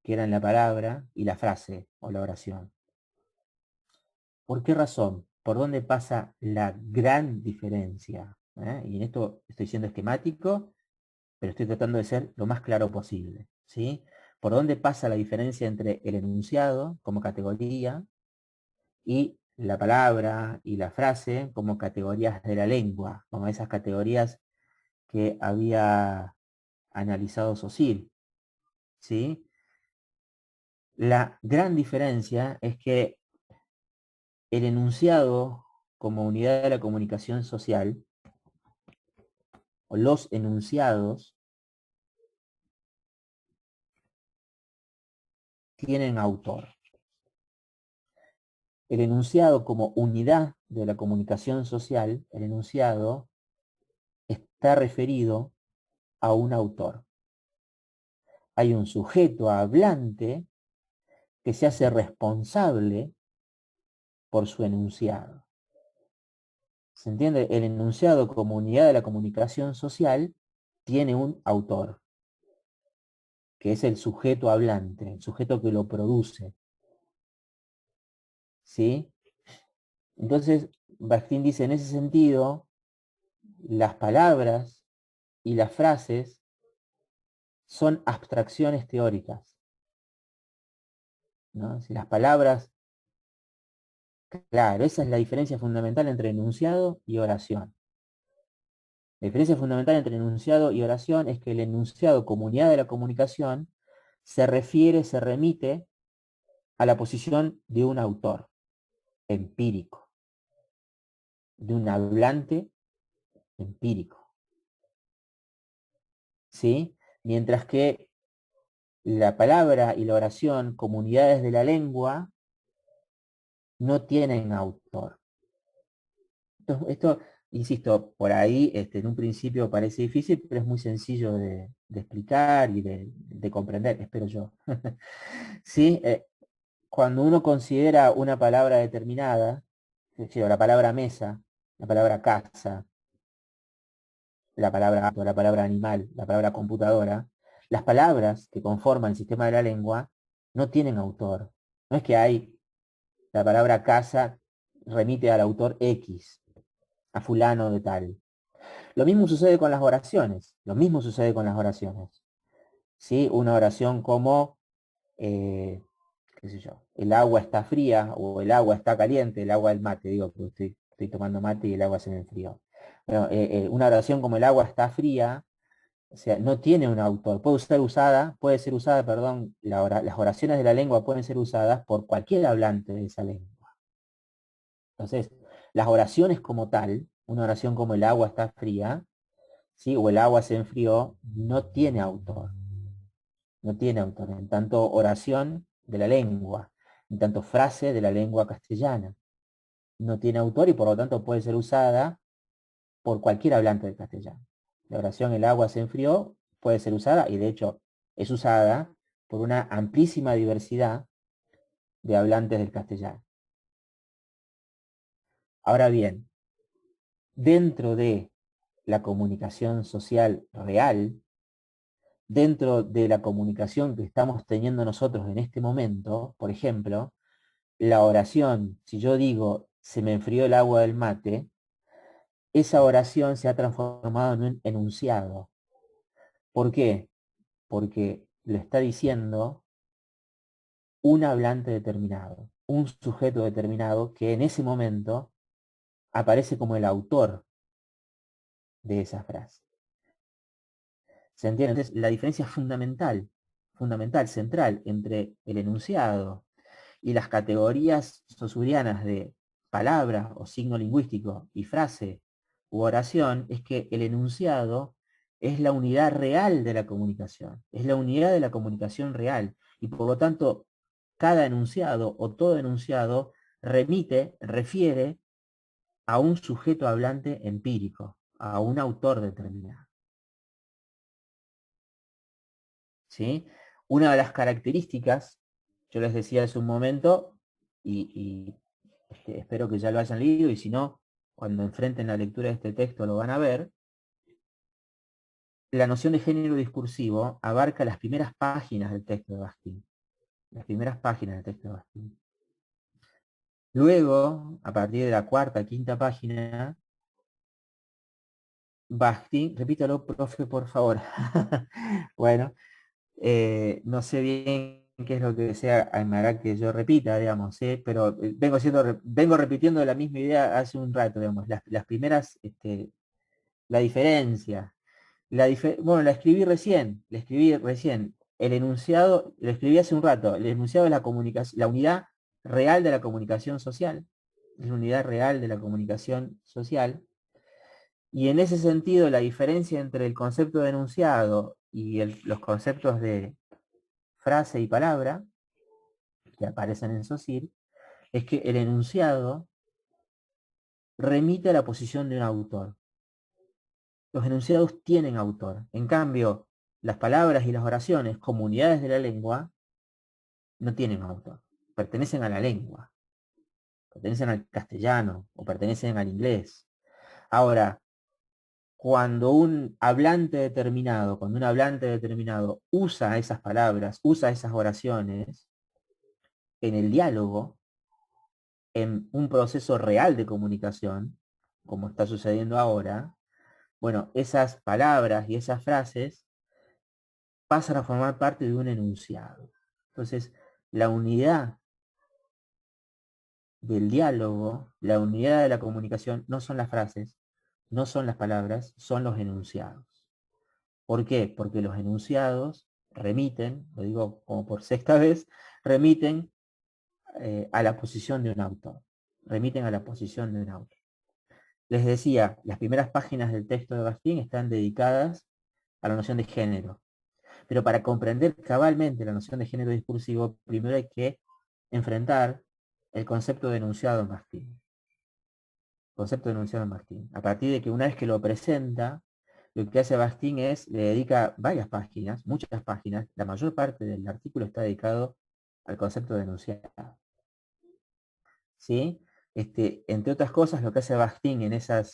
que eran la palabra y la frase o la oración. ¿Por qué razón? ¿Por dónde pasa la gran diferencia? Y en esto estoy siendo esquemático, pero estoy tratando de ser lo más claro posible, ¿sí? ¿Por dónde pasa la diferencia entre el enunciado como categoría y la palabra y la frase como categorías de la lengua, como esas categorías que había analizado Saussure, ¿sí? La gran diferencia es que el enunciado como unidad de la comunicación social, o los enunciados, tienen autor. El enunciado como unidad de la comunicación social, el enunciado está referido a un autor. Hay un sujeto hablante que se hace responsable por su enunciado. ¿Se entiende? El enunciado como unidad de la comunicación social tiene un autor, que es el sujeto hablante, el sujeto que lo produce. ¿Sí? Entonces, Bakhtin dice, en ese sentido, las palabras y las frases son abstracciones teóricas, ¿no? Si las palabras, claro, esa es la diferencia fundamental entre enunciado y oración. La diferencia fundamental entre enunciado y oración es que el enunciado como unidad de la comunicación se refiere, se remite a la posición de un autor empírico, de un hablante empírico, ¿sí? Mientras que la palabra y la oración, como unidades de la lengua, no tienen autor. Esto, insisto, por ahí en un principio parece difícil, pero es muy sencillo de explicar y de comprender, espero yo. ¿Sí? Cuando uno considera una palabra determinada, es decir, la palabra mesa, la palabra casa, la palabra gato, la palabra animal, la palabra computadora, las palabras que conforman el sistema de la lengua no tienen autor. No es que hay la palabra casa remite al autor X, a fulano de tal. Lo mismo sucede con las oraciones. Lo mismo sucede con las oraciones. ¿Sí? Una oración como, qué sé yo, el agua está fría o el agua está caliente, el agua del mate, digo, porque estoy tomando mate y el agua se me enfrió. Bueno, una oración como el agua está fría, o sea, no tiene un autor. Puede ser usada, perdón, las oraciones de la lengua pueden ser usadas por cualquier hablante de esa lengua. Entonces, las oraciones como tal, una oración como el agua está fría, ¿sí? O el agua se enfrió, no tiene autor. No tiene autor. En tanto oración de la lengua, en tanto frase de la lengua castellana. No tiene autor y por lo tanto puede ser usada por cualquier hablante del castellano. La oración el agua se enfrió puede ser usada y de hecho es usada por una amplísima diversidad de hablantes del castellano. Ahora bien, dentro de la comunicación social real, dentro de la comunicación que estamos teniendo nosotros en este momento, por ejemplo, la oración, si yo digo, se me enfrió el agua del mate, esa oración se ha transformado en un enunciado. ¿Por qué? Porque lo está diciendo un hablante determinado, un sujeto determinado que en ese momento aparece como el autor de esa frase. ¿Se entiende? Entonces, la diferencia fundamental, fundamental, central entre el enunciado y las categorías saussurianas de palabra o signo lingüístico y frase u oración es que el enunciado es la unidad real de la comunicación, es la unidad de la comunicación real y por lo tanto cada enunciado o todo enunciado refiere a un sujeto hablante empírico, a un autor determinado. ¿Sí? Una de las características, yo les decía hace un momento, y espero que ya lo hayan leído, y si no, cuando enfrenten la lectura de este texto lo van a ver. La noción de género discursivo abarca las primeras páginas del texto de Bakhtin. Las primeras páginas del texto de Bakhtin. Luego, a partir de la cuarta, quinta página, Bakhtin, repítalo, profe, por favor. Bueno, no sé bien qué es lo que desea Aymara que yo repita, digamos, pero vengo repitiendo la misma idea hace un rato, digamos, las primeras, la diferencia. Bueno, la escribí recién. El enunciado, lo escribí hace un rato, el enunciado es la comunicación, la unidad real de la comunicación social. Es la unidad real de la comunicación social. Y en ese sentido, la diferencia entre el concepto de enunciado y los conceptos de frase y palabra que aparecen en SOCIR es que el enunciado remite a la posición de un autor. Los enunciados tienen autor. En cambio, las palabras y las oraciones, como unidades de la lengua, no tienen autor. Pertenecen a la lengua. Pertenecen al castellano o pertenecen al inglés. Ahora, cuando un hablante determinado usa esas palabras, usa esas oraciones en el diálogo, en un proceso real de comunicación, como está sucediendo ahora, bueno, esas palabras y esas frases pasan a formar parte de un enunciado. Entonces, la unidad del diálogo, la unidad de la comunicación, no son las frases, no son las palabras, son los enunciados. ¿Por qué? Porque los enunciados remiten, lo digo como por sexta vez, remiten a la posición de un autor. Remiten a la posición de un autor. Les decía, las primeras páginas del texto de Bakhtin están dedicadas a la noción de género. Pero para comprender cabalmente la noción de género discursivo, primero hay que enfrentar el concepto de enunciado en Bakhtin. Concepto de enunciado en Bakhtin. A partir de que una vez que lo presenta, lo que hace Bakhtin es, le dedica varias páginas, muchas páginas, la mayor parte del artículo está dedicado al concepto de enunciado. ¿Sí? Entre otras cosas, lo que hace Bakhtin en ese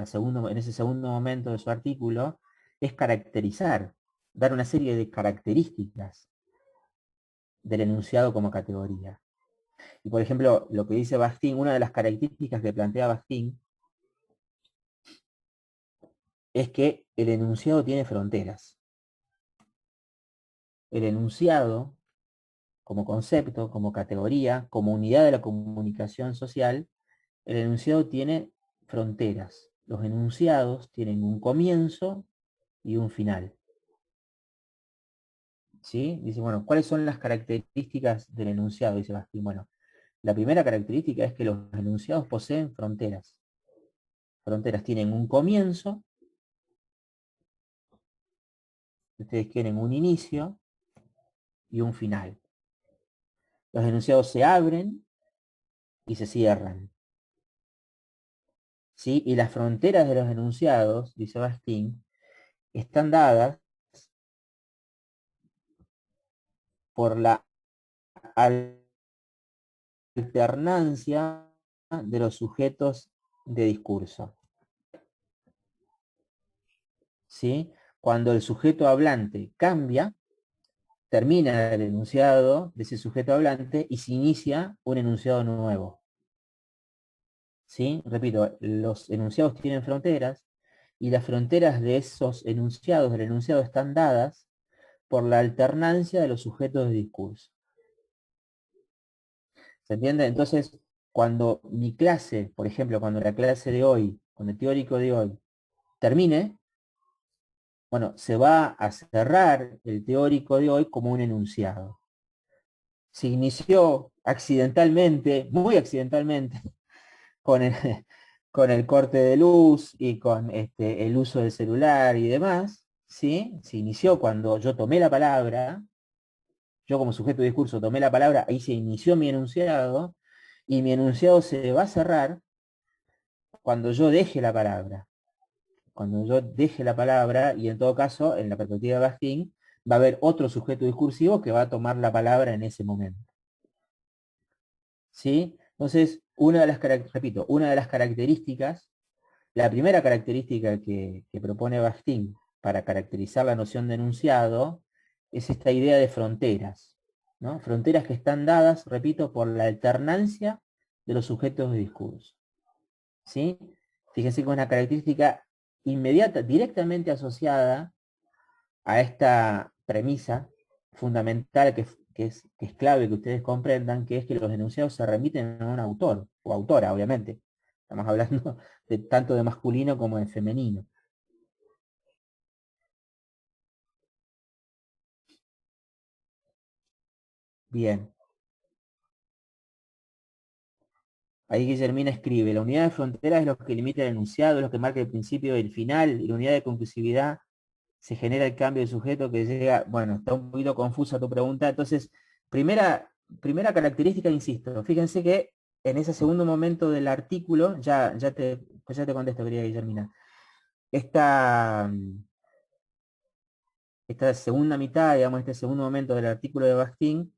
segundo momento de su artículo es caracterizar, dar una serie de características del enunciado como categoría. Y por ejemplo, lo que dice Bakhtin, una de las características que plantea Bakhtin es que el enunciado tiene fronteras. El enunciado, como concepto, como categoría, como unidad de la comunicación social, el enunciado tiene fronteras. Los enunciados tienen un comienzo y un final. ¿Sí? Dice, bueno, ¿cuáles son las características del enunciado? Dice Bakhtin. Bueno, la primera característica es que los enunciados poseen fronteras. Fronteras tienen un comienzo, ustedes tienen un inicio y un final. Los enunciados se abren y se cierran. ¿Sí? Y las fronteras de los enunciados, dice Bakhtin, están dadas por la alternancia de los sujetos de discurso. ¿Sí? Cuando el sujeto hablante cambia, termina el enunciado de ese sujeto hablante y se inicia un enunciado nuevo. ¿Sí? Repito, los enunciados tienen fronteras y las fronteras de esos enunciados, del enunciado, están dadas por la alternancia de los sujetos de discurso. ¿Se entiende? Entonces, cuando mi clase, por ejemplo, cuando la clase de hoy, cuando el teórico de hoy termine, bueno, se va a cerrar el teórico de hoy como un enunciado. Se inició accidentalmente, muy accidentalmente, con el, con el corte de luz y con el uso del celular y demás, ¿sí? Se inició cuando yo tomé la palabra, yo como sujeto de discurso tomé la palabra, ahí se inició mi enunciado, y mi enunciado se va a cerrar cuando yo deje la palabra. Cuando yo deje la palabra, y en todo caso, en la perspectiva de Bakhtin, va a haber otro sujeto discursivo que va a tomar la palabra en ese momento. ¿Sí? Entonces, repito, una de las características, la primera característica que propone Bakhtin para caracterizar la noción de enunciado es esta idea de fronteras, ¿no? Fronteras que están dadas, repito, por la alternancia de los sujetos de discurso. ¿Sí? Fíjense que es una característica inmediata, directamente asociada a esta premisa fundamental que es clave que ustedes comprendan, que es que los enunciados se remiten a un autor, o autora, obviamente. Estamos hablando de tanto de masculino como de femenino. Bien. Ahí Guillermina escribe, la unidad de frontera es lo que limita el enunciado, es lo que marca el principio y el final, y la unidad de conclusividad se genera el cambio de sujeto que llega, bueno, está un poquito confusa tu pregunta, entonces, primera característica, insisto, fíjense que en ese segundo momento del artículo, pues ya te contesto, querida Guillermina, esta, esta segunda mitad, digamos, este segundo momento del artículo de Bakhtin,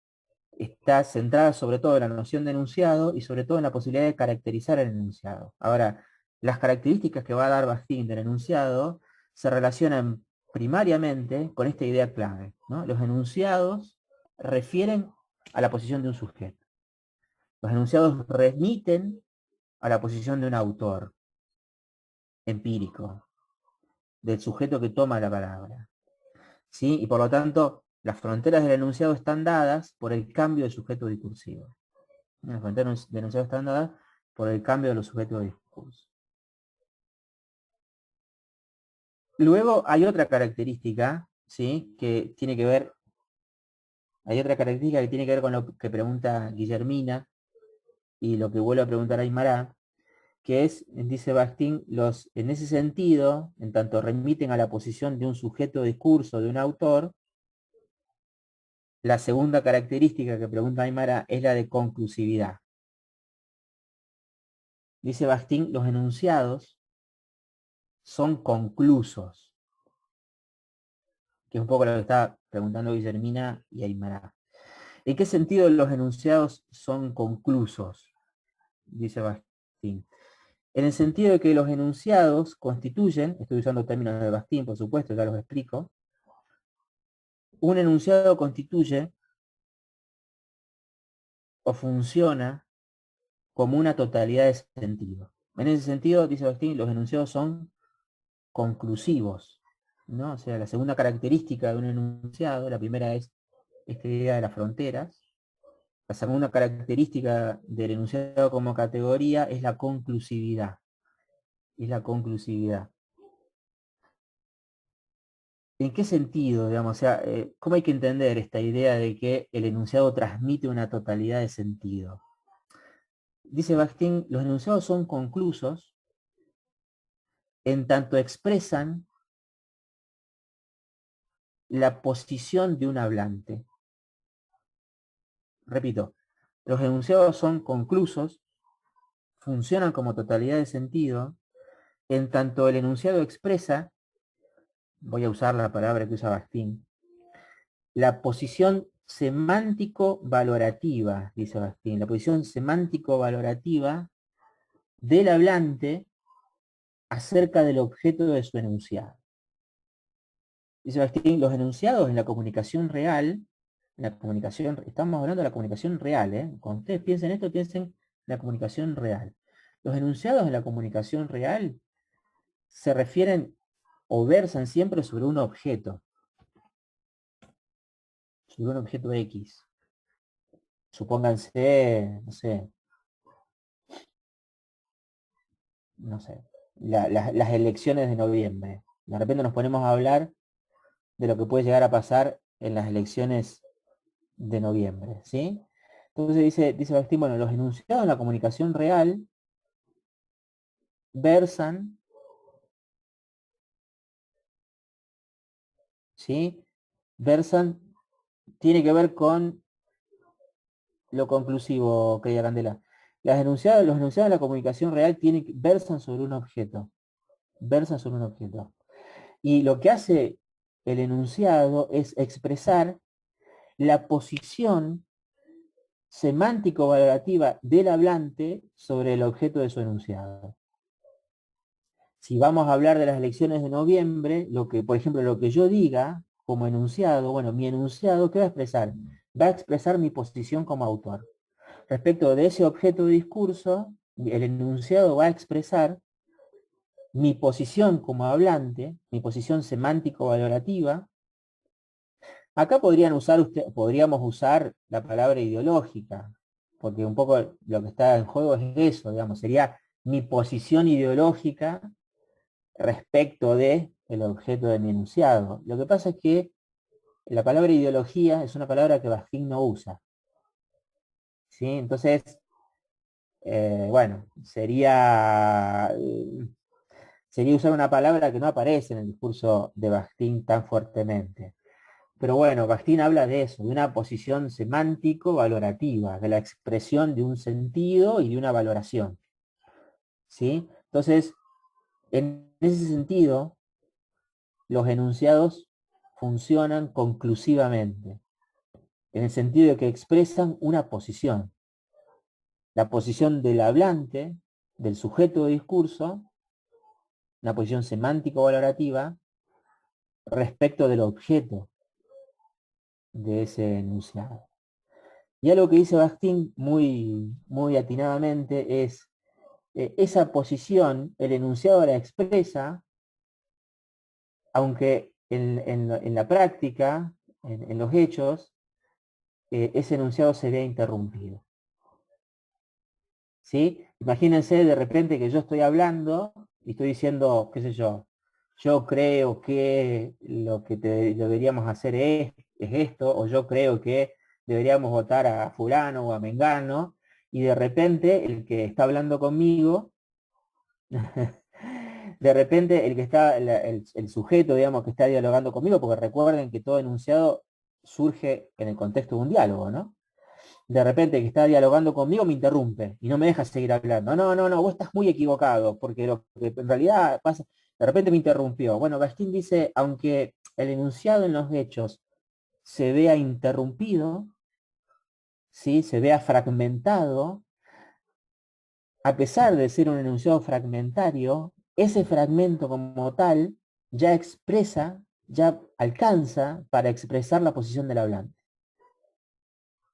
está centrada sobre todo en la noción de enunciado y sobre todo en la posibilidad de caracterizar el enunciado. Ahora, las características que va a dar Bakhtin del enunciado se relacionan primariamente con esta idea clave, ¿no? Los enunciados refieren a la posición de un sujeto. Los enunciados remiten a la posición de un autor empírico, del sujeto que toma la palabra. ¿Sí? Y por lo tanto, las fronteras del enunciado están dadas por el cambio de sujeto discursivo. Las fronteras del enunciado están dadas por el cambio de los sujetos de discurso. Luego hay otra característica, ¿sí? Que tiene que ver, hay otra característica que tiene que ver con lo que pregunta Guillermina y lo que vuelve a preguntar Aymara, que es, dice Bakhtin, en ese sentido, en tanto remiten a la posición de un sujeto de discurso, de un autor, la segunda característica que pregunta Aymara es la de conclusividad. Dice Bakhtin, los enunciados son conclusos, que es un poco lo que está preguntando Guillermina y Aymara. ¿En qué sentido los enunciados son conclusos? Dice Bakhtin. En el sentido de que los enunciados constituyen, estoy usando términos de Bakhtin, por supuesto, ya los explico, un enunciado constituye o funciona como una totalidad de sentido. En ese sentido, dice Bakhtin, los enunciados son conclusivos, ¿no? O sea, la segunda característica de un enunciado, la primera es esta idea de las fronteras. La segunda característica del enunciado como categoría es la conclusividad. Es la conclusividad. ¿En qué sentido, digamos? O sea, ¿cómo hay que entender esta idea de que el enunciado transmite una totalidad de sentido? Dice Bakhtin, los enunciados son conclusos en tanto expresan la posición de un hablante. Repito, los enunciados son conclusos, funcionan como totalidad de sentido, en tanto el enunciado expresa, voy a usar la palabra que usa Bakhtin, la posición semántico-valorativa, dice Bakhtin, la posición semántico-valorativa del hablante acerca del objeto de su enunciado. Dice Bakhtin, los enunciados en la comunicación real, estamos hablando de la comunicación real, cuando ustedes piensen esto, piensen en la comunicación real. Los enunciados en la comunicación real se refieren o versan siempre sobre un objeto X. Supónganse, no sé, las elecciones de noviembre. De repente nos ponemos a hablar de lo que puede llegar a pasar en las elecciones de noviembre, ¿sí? Entonces dice Bakhtin, bueno, los enunciados en la comunicación real versan, ¿sí? Versan, tiene que ver con lo conclusivo, querida Candela. Los enunciados de la comunicación real versan sobre un objeto. Versan sobre un objeto. Y lo que hace el enunciado es expresar la posición semántico-valorativa del hablante sobre el objeto de su enunciado. Si vamos a hablar de las elecciones de noviembre, por ejemplo, lo que yo diga como enunciado, bueno, mi enunciado, ¿qué va a expresar? Va a expresar mi posición como autor. Respecto de ese objeto de discurso, el enunciado va a expresar mi posición como hablante, mi posición semántico-valorativa. Acá podríamos usar la palabra ideológica, porque un poco lo que está en juego es eso, digamos, sería mi posición ideológica respecto de el objeto de mi enunciado. Lo que pasa es que la palabra ideología es una palabra que Bakhtin no usa, ¿sí? Entonces, bueno, sería usar una palabra que no aparece en el discurso de Bakhtin tan fuertemente. Pero bueno, Bakhtin habla de eso, de una posición semántico-valorativa, de la expresión de un sentido y de una valoración, ¿sí? Entonces, en ese sentido, los enunciados funcionan conclusivamente, en el sentido de que expresan una posición, la posición del hablante, del sujeto de discurso, una posición semántico-valorativa respecto del objeto de ese enunciado. Y algo que dice Bakhtin muy, muy atinadamente es, esa posición, el enunciado la expresa, aunque en la práctica, en los hechos, ese enunciado se vea interrumpido. ¿Sí? Imagínense de repente que yo estoy hablando y estoy diciendo, qué sé yo creo que lo que deberíamos hacer es esto, o yo creo que deberíamos votar a fulano o a mengano, y de repente el que está hablando conmigo, de repente el que está, el sujeto, digamos, que está dialogando conmigo, porque recuerden que todo enunciado surge en el contexto de un diálogo, ¿no? De repente que está dialogando conmigo me interrumpe y no me deja seguir hablando. No, no, no, vos estás muy equivocado, porque lo que en realidad pasa, de repente me interrumpió. Bueno, Bakhtin dice, aunque el enunciado en los hechos se vea interrumpido, ¿sí? Se vea fragmentado, a pesar de ser un enunciado fragmentario, ese fragmento como tal ya expresa, ya alcanza para expresar la posición del hablante.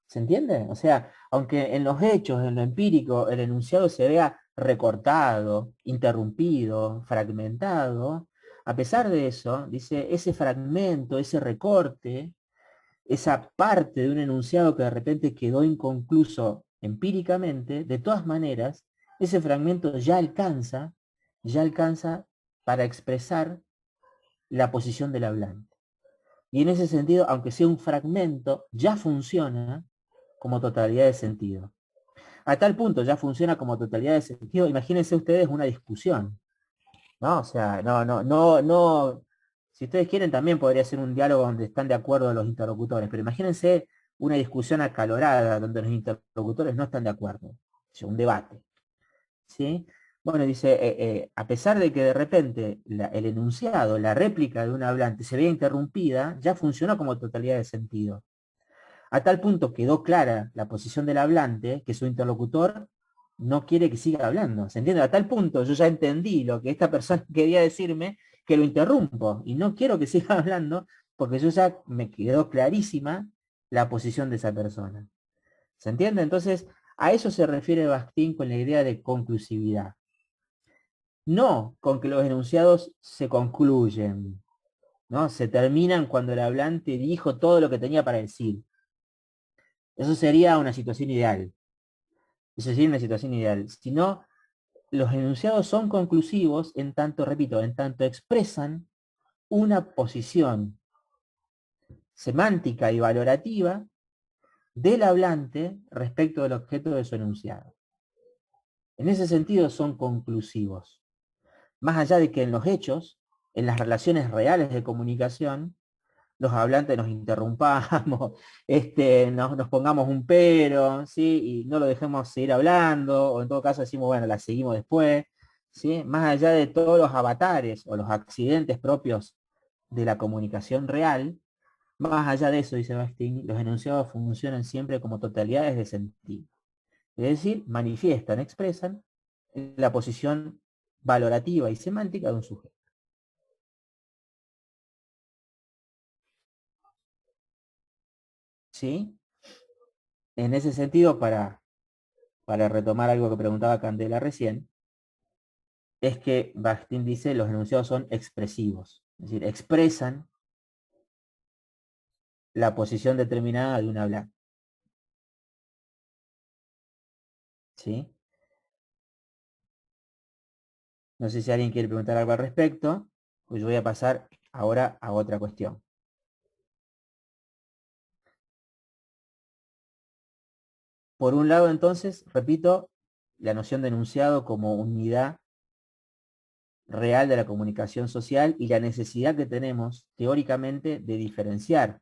¿Se entiende? O sea, aunque en los hechos, en lo empírico, el enunciado se vea recortado, interrumpido, fragmentado, a pesar de eso, dice, ese fragmento, ese recorte, esa parte de un enunciado que de repente quedó inconcluso empíricamente, de todas maneras, ese fragmento ya alcanza para expresar la posición del hablante. Y en ese sentido, aunque sea un fragmento, ya funciona como totalidad de sentido. A tal punto ya funciona como totalidad de sentido. Imagínense ustedes una discusión, ¿no? O sea, no. Si ustedes quieren también podría ser un diálogo donde están de acuerdo los interlocutores, pero imagínense una discusión acalorada donde los interlocutores no están de acuerdo. O sea, un debate, ¿sí? Bueno, dice, a pesar de que de repente el enunciado, la réplica de un hablante se vea interrumpida, ya funcionó como totalidad de sentido. A tal punto quedó clara la posición del hablante que su interlocutor no quiere que siga hablando. ¿Se entiende? A tal punto yo ya entendí lo que esta persona quería decirme, que lo interrumpo y no quiero que siga hablando porque yo ya me quedó clarísima la posición de esa persona. ¿Se entiende? Entonces, a eso se refiere Bakhtin con la idea de conclusividad. No con que los enunciados se concluyen, ¿no? Se terminan cuando el hablante dijo todo lo que tenía para decir. Eso sería una situación ideal. Eso sería una situación ideal. Si no, los enunciados son conclusivos en tanto, repito, en tanto expresan una posición semántica y valorativa del hablante respecto del objeto de su enunciado. En ese sentido son conclusivos. Más allá de que en los hechos, en las relaciones reales de comunicación, los hablantes nos interrumpamos, nos pongamos un pero, ¿sí? Y no lo dejemos seguir hablando, o en todo caso decimos, bueno, la seguimos después, ¿sí? Más allá de todos los avatares o los accidentes propios de la comunicación real, Más allá de eso, dice Bakhtin, los enunciados funcionan siempre como totalidades de sentido. Es decir, manifiestan, expresan la posición valorativa y semántica de un sujeto. ¿Sí? En ese sentido, para retomar algo que preguntaba Candela recién, es que Bakhtin dice los enunciados son expresivos, es decir, expresan la posición determinada de un hablante. ¿Sí? No sé si alguien quiere preguntar algo al respecto, pues yo voy a pasar ahora a otra cuestión. Por un lado, entonces, repito, la noción de enunciado como unidad real de la comunicación social y la necesidad que tenemos teóricamente de diferenciar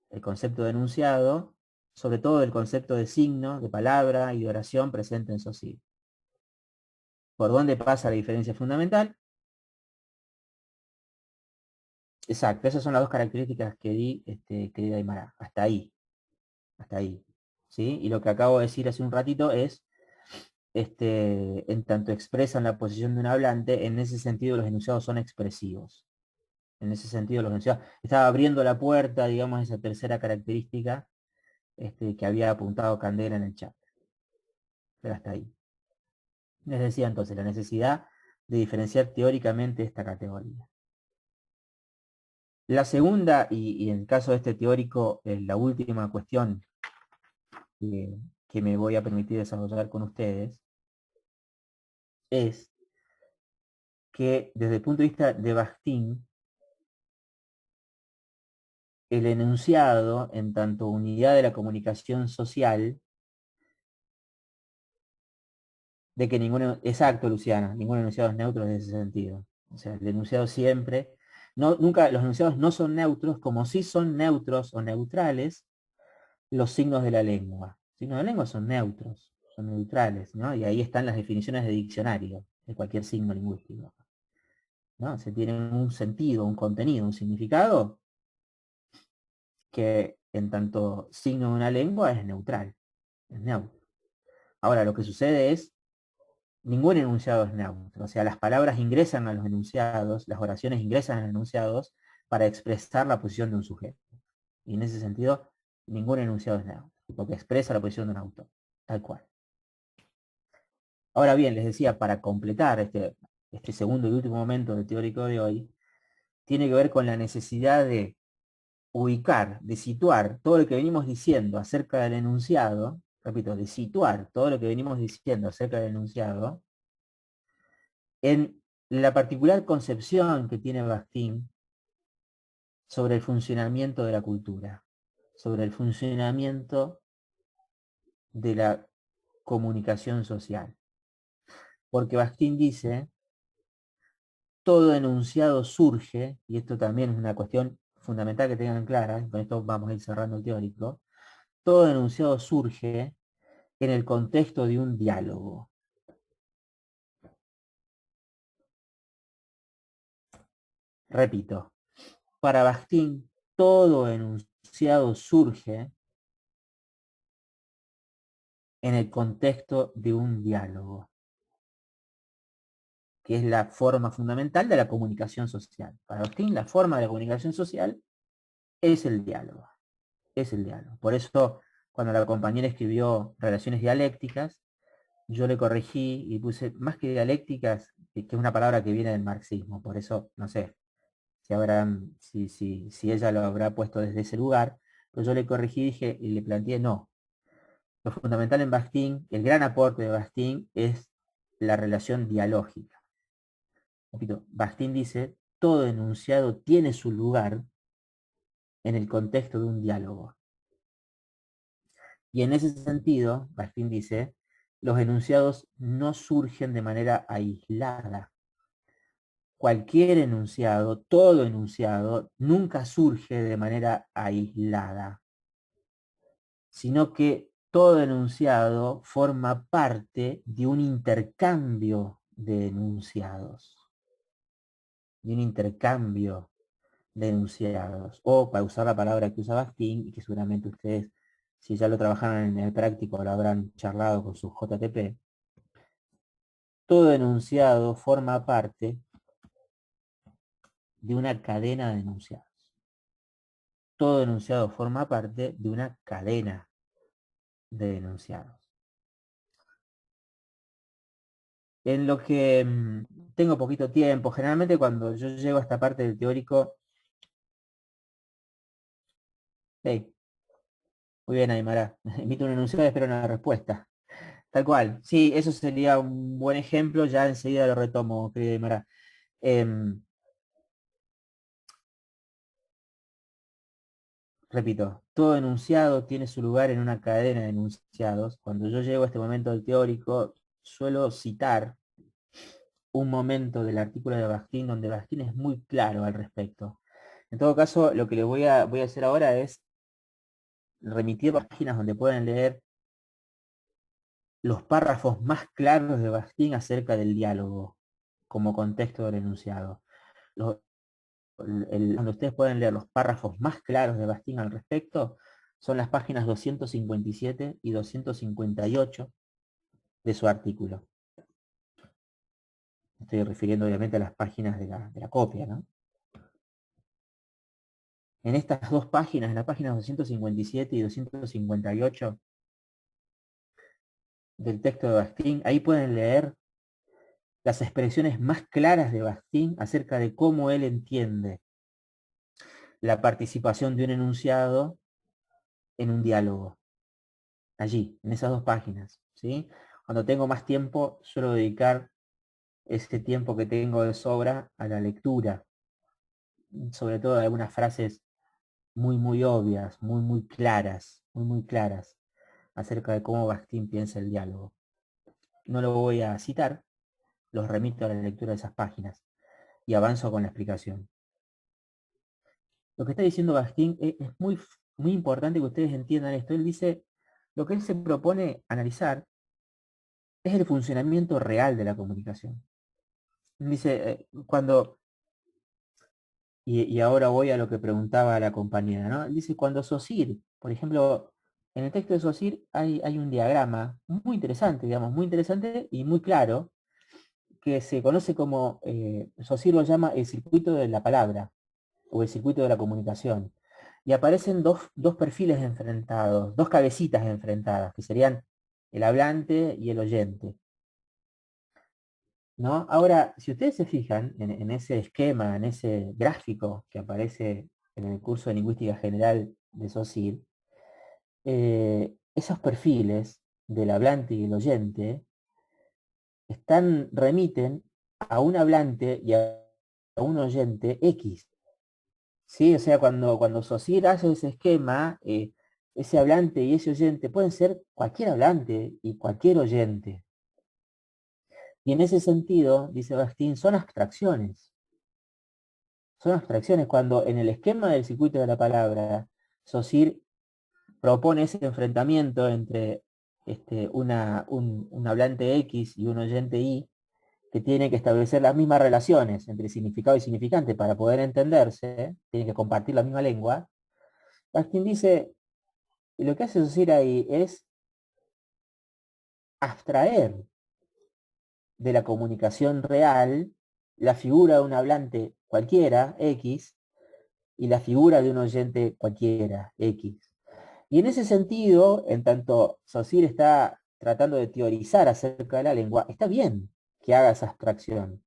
el concepto de enunciado, sobre todo el concepto de signo, de palabra y de oración presente en Saussure. ¿Por dónde pasa la diferencia fundamental? Exacto, esas son las dos características que di, querida Aymara. Hasta ahí, hasta ahí. ¿Sí? Y lo que acabo de decir hace un ratito es, en tanto expresan la posición de un hablante, en ese sentido los enunciados son expresivos. En ese sentido los enunciados. Estaba abriendo la puerta, digamos, a esa tercera característica que había apuntado Candela en el chat. Pero hasta ahí. Les decía entonces, la necesidad de diferenciar teóricamente esta categoría. La segunda, y en el caso de este teórico, la última cuestión que me voy a permitir desarrollar con ustedes, es que desde el punto de vista de Bakhtin, el enunciado, en tanto unidad de la comunicación social, de que ninguno, exacto, Luciana, ningún enunciado es neutro en ese sentido. O sea, el enunciado siempre, no, nunca, los enunciados no son neutros, como si son neutros o neutrales los signos de la lengua. Los signos de la lengua son neutros, son neutrales, ¿no? Y ahí están las definiciones de diccionario de cualquier signo lingüístico. ¿No? Se tienen un sentido, un contenido, un significado que en tanto signo de una lengua es neutral, es neutro. Ahora, lo que sucede es ningún enunciado es neutro. O sea, las palabras ingresan a los enunciados, las oraciones ingresan a los enunciados para expresar la posición de un sujeto. Y en ese sentido, ningún enunciado es neutro, porque expresa la posición de un autor, tal cual. Ahora bien, les decía, para completar este segundo y último momento del teórico de hoy, tiene que ver con la necesidad de ubicar, de situar todo lo que venimos diciendo acerca del enunciado, repito, de situar todo lo que venimos diciendo acerca del enunciado, en la particular concepción que tiene Bakhtin sobre el funcionamiento de la cultura, sobre el funcionamiento de la comunicación social. Porque Bakhtin dice, todo enunciado surge, y esto también es una cuestión fundamental que tengan clara, y con esto vamos a ir cerrando el teórico, todo enunciado surge en el contexto de un diálogo. Repito, para Bakhtin, todo enunciado surge en el contexto de un diálogo, que es la forma fundamental de la comunicación social. Para Bakhtin, la forma de la comunicación social es el diálogo. Es el diálogo. Por eso, cuando la compañera escribió relaciones dialécticas, yo le corregí y puse más que dialécticas, que es una palabra que viene del marxismo. Por eso, no sé si ella lo habrá puesto desde ese lugar, pero yo le corregí y le planteé no. Lo fundamental en Bakhtin, el gran aporte de Bakhtin es la relación dialógica. Repito, Bakhtin dice, todo enunciado tiene su lugar en el contexto de un diálogo. Y en ese sentido, Bakhtin dice, los enunciados no surgen de manera aislada. Cualquier enunciado, todo enunciado, nunca surge de manera aislada, sino que todo enunciado forma parte de un intercambio de enunciados, de un intercambio. de enunciados. O para usar la palabra que usa Bakhtin, y que seguramente ustedes, si ya lo trabajaron en el práctico, lo habrán charlado con su JTP, todo enunciado forma parte de una cadena de enunciados. Todo enunciado forma parte de una cadena de enunciados. En lo que tengo poquito tiempo, generalmente cuando yo llego a esta parte del teórico, hey, muy bien, Aymara, emito un enunciado y espero una respuesta. Tal cual, sí, eso sería un buen ejemplo, ya enseguida lo retomo, querida Aymara. Em, Repito, todo enunciado tiene su lugar en una cadena de enunciados. Cuando yo llego a este momento del teórico, suelo citar un momento del artículo de Bakhtin donde Bakhtin es muy claro al respecto. En todo caso, lo que les voy a hacer ahora es remitir páginas donde pueden leer los párrafos más claros de Bakhtin acerca del diálogo como contexto del enunciado. Los- donde ustedes pueden leer los párrafos más claros de Bakhtin al respecto son las páginas 257 y 258 de su artículo. Estoy refiriendo obviamente a las páginas de la copia, ¿no? En estas dos páginas, en las páginas 257 y 258 del texto de Bakhtin, ahí pueden leer las expresiones más claras de Bakhtin acerca de cómo él entiende la participación de un enunciado en un diálogo. Allí, en esas dos páginas, ¿sí? Cuando tengo más tiempo, suelo dedicar ese tiempo que tengo de sobra a la lectura, sobre todo de algunas frases muy obvias, muy claras, acerca de cómo Bakhtin piensa el diálogo. No lo voy a citar, los remito a la lectura de esas páginas y avanzo con la explicación. Lo que está diciendo Bakhtin es muy importante que ustedes entiendan esto. Él dice, lo que él se propone analizar es el funcionamiento real de la comunicación. Dice, y ahora voy a lo que preguntaba la compañera, ¿no? Dice, cuando Saussure, por ejemplo, en el texto de Saussure hay un diagrama muy interesante, digamos, muy interesante y muy claro, que se conoce como, Saussure lo llama el circuito de la palabra, o el circuito de la comunicación. Y aparecen dos perfiles enfrentados, dos cabecitas enfrentadas, que serían el hablante y el oyente. ¿No? Ahora, si ustedes se fijan en ese esquema, en ese gráfico que aparece en el curso de Lingüística General de Saussure, esos perfiles del hablante y el oyente remiten a un hablante y a un oyente X. ¿Sí? O sea, cuando Saussure hace ese esquema, ese hablante y ese oyente pueden ser cualquier hablante y cualquier oyente. Y en ese sentido, dice Bakhtin, son abstracciones. Son abstracciones. Cuando en el esquema del circuito de la palabra, Saussure propone ese enfrentamiento entre un hablante X y un oyente Y, que tiene que establecer las mismas relaciones entre significado y significante para poder entenderse, tienen que compartir la misma lengua. Bakhtin dice, lo que hace Saussure ahí es abstraer de la comunicación real la figura de un hablante cualquiera, X, y la figura de un oyente cualquiera, X. Y en ese sentido, en tanto Saussure está tratando de teorizar acerca de la lengua, está bien que haga esa abstracción.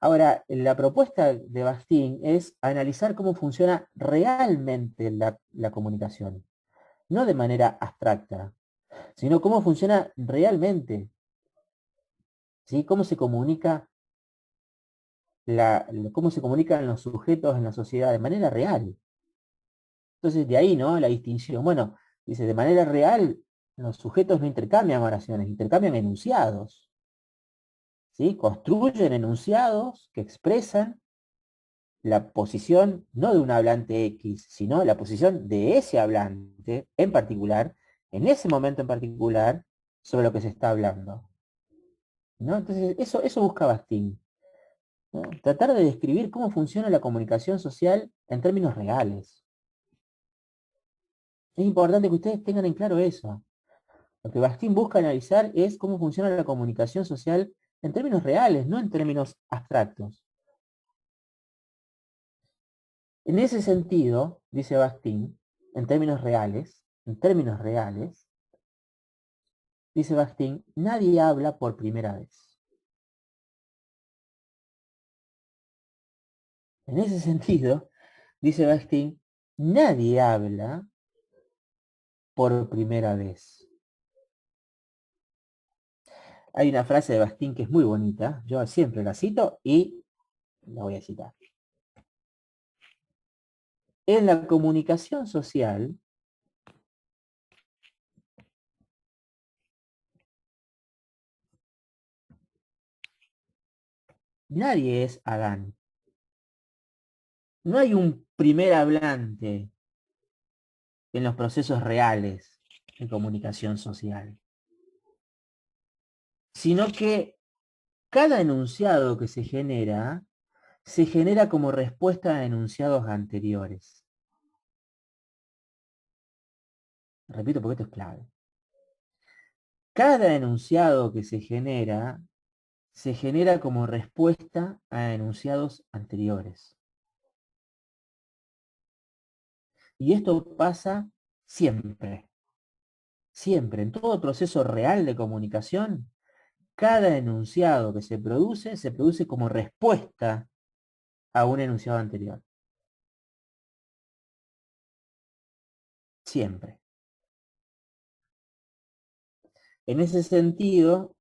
Ahora, la propuesta de Bakhtin es analizar cómo funciona realmente la comunicación, no de manera abstracta, sino cómo funciona realmente, ¿sí? Cómo se comunica cómo se comunican los sujetos en la sociedad de manera real. Entonces, de ahí, ¿no? La distinción. Bueno, dice, de manera real, los sujetos no intercambian oraciones, intercambian enunciados, ¿sí? Construyen enunciados que expresan la posición no de un hablante X, sino la posición de ese hablante en particular, en ese momento en particular, sobre lo que se está hablando. ¿No? Entonces, eso busca Bakhtin. ¿no? Tratar de describir cómo funciona la comunicación social en términos reales. Es importante que ustedes tengan en claro eso. Lo que Bakhtin busca analizar es cómo funciona la comunicación social en términos reales, no en términos abstractos. En ese sentido, dice Bakhtin, en términos reales, dice Bakhtin, nadie habla por primera vez. En ese sentido, dice Bakhtin, nadie habla por primera vez. Hay una frase de Bakhtin que es muy bonita, yo siempre la cito y la voy a citar. En la comunicación social, nadie es Adán. No hay un primer hablante en los procesos reales de comunicación social, sino que cada enunciado que se genera como respuesta a enunciados anteriores. Repito porque esto es clave. Cada enunciado que se genera como respuesta a enunciados anteriores. Y esto pasa siempre. Siempre, en todo proceso real de comunicación, cada enunciado que se produce como respuesta a un enunciado anterior. Siempre. En ese sentido,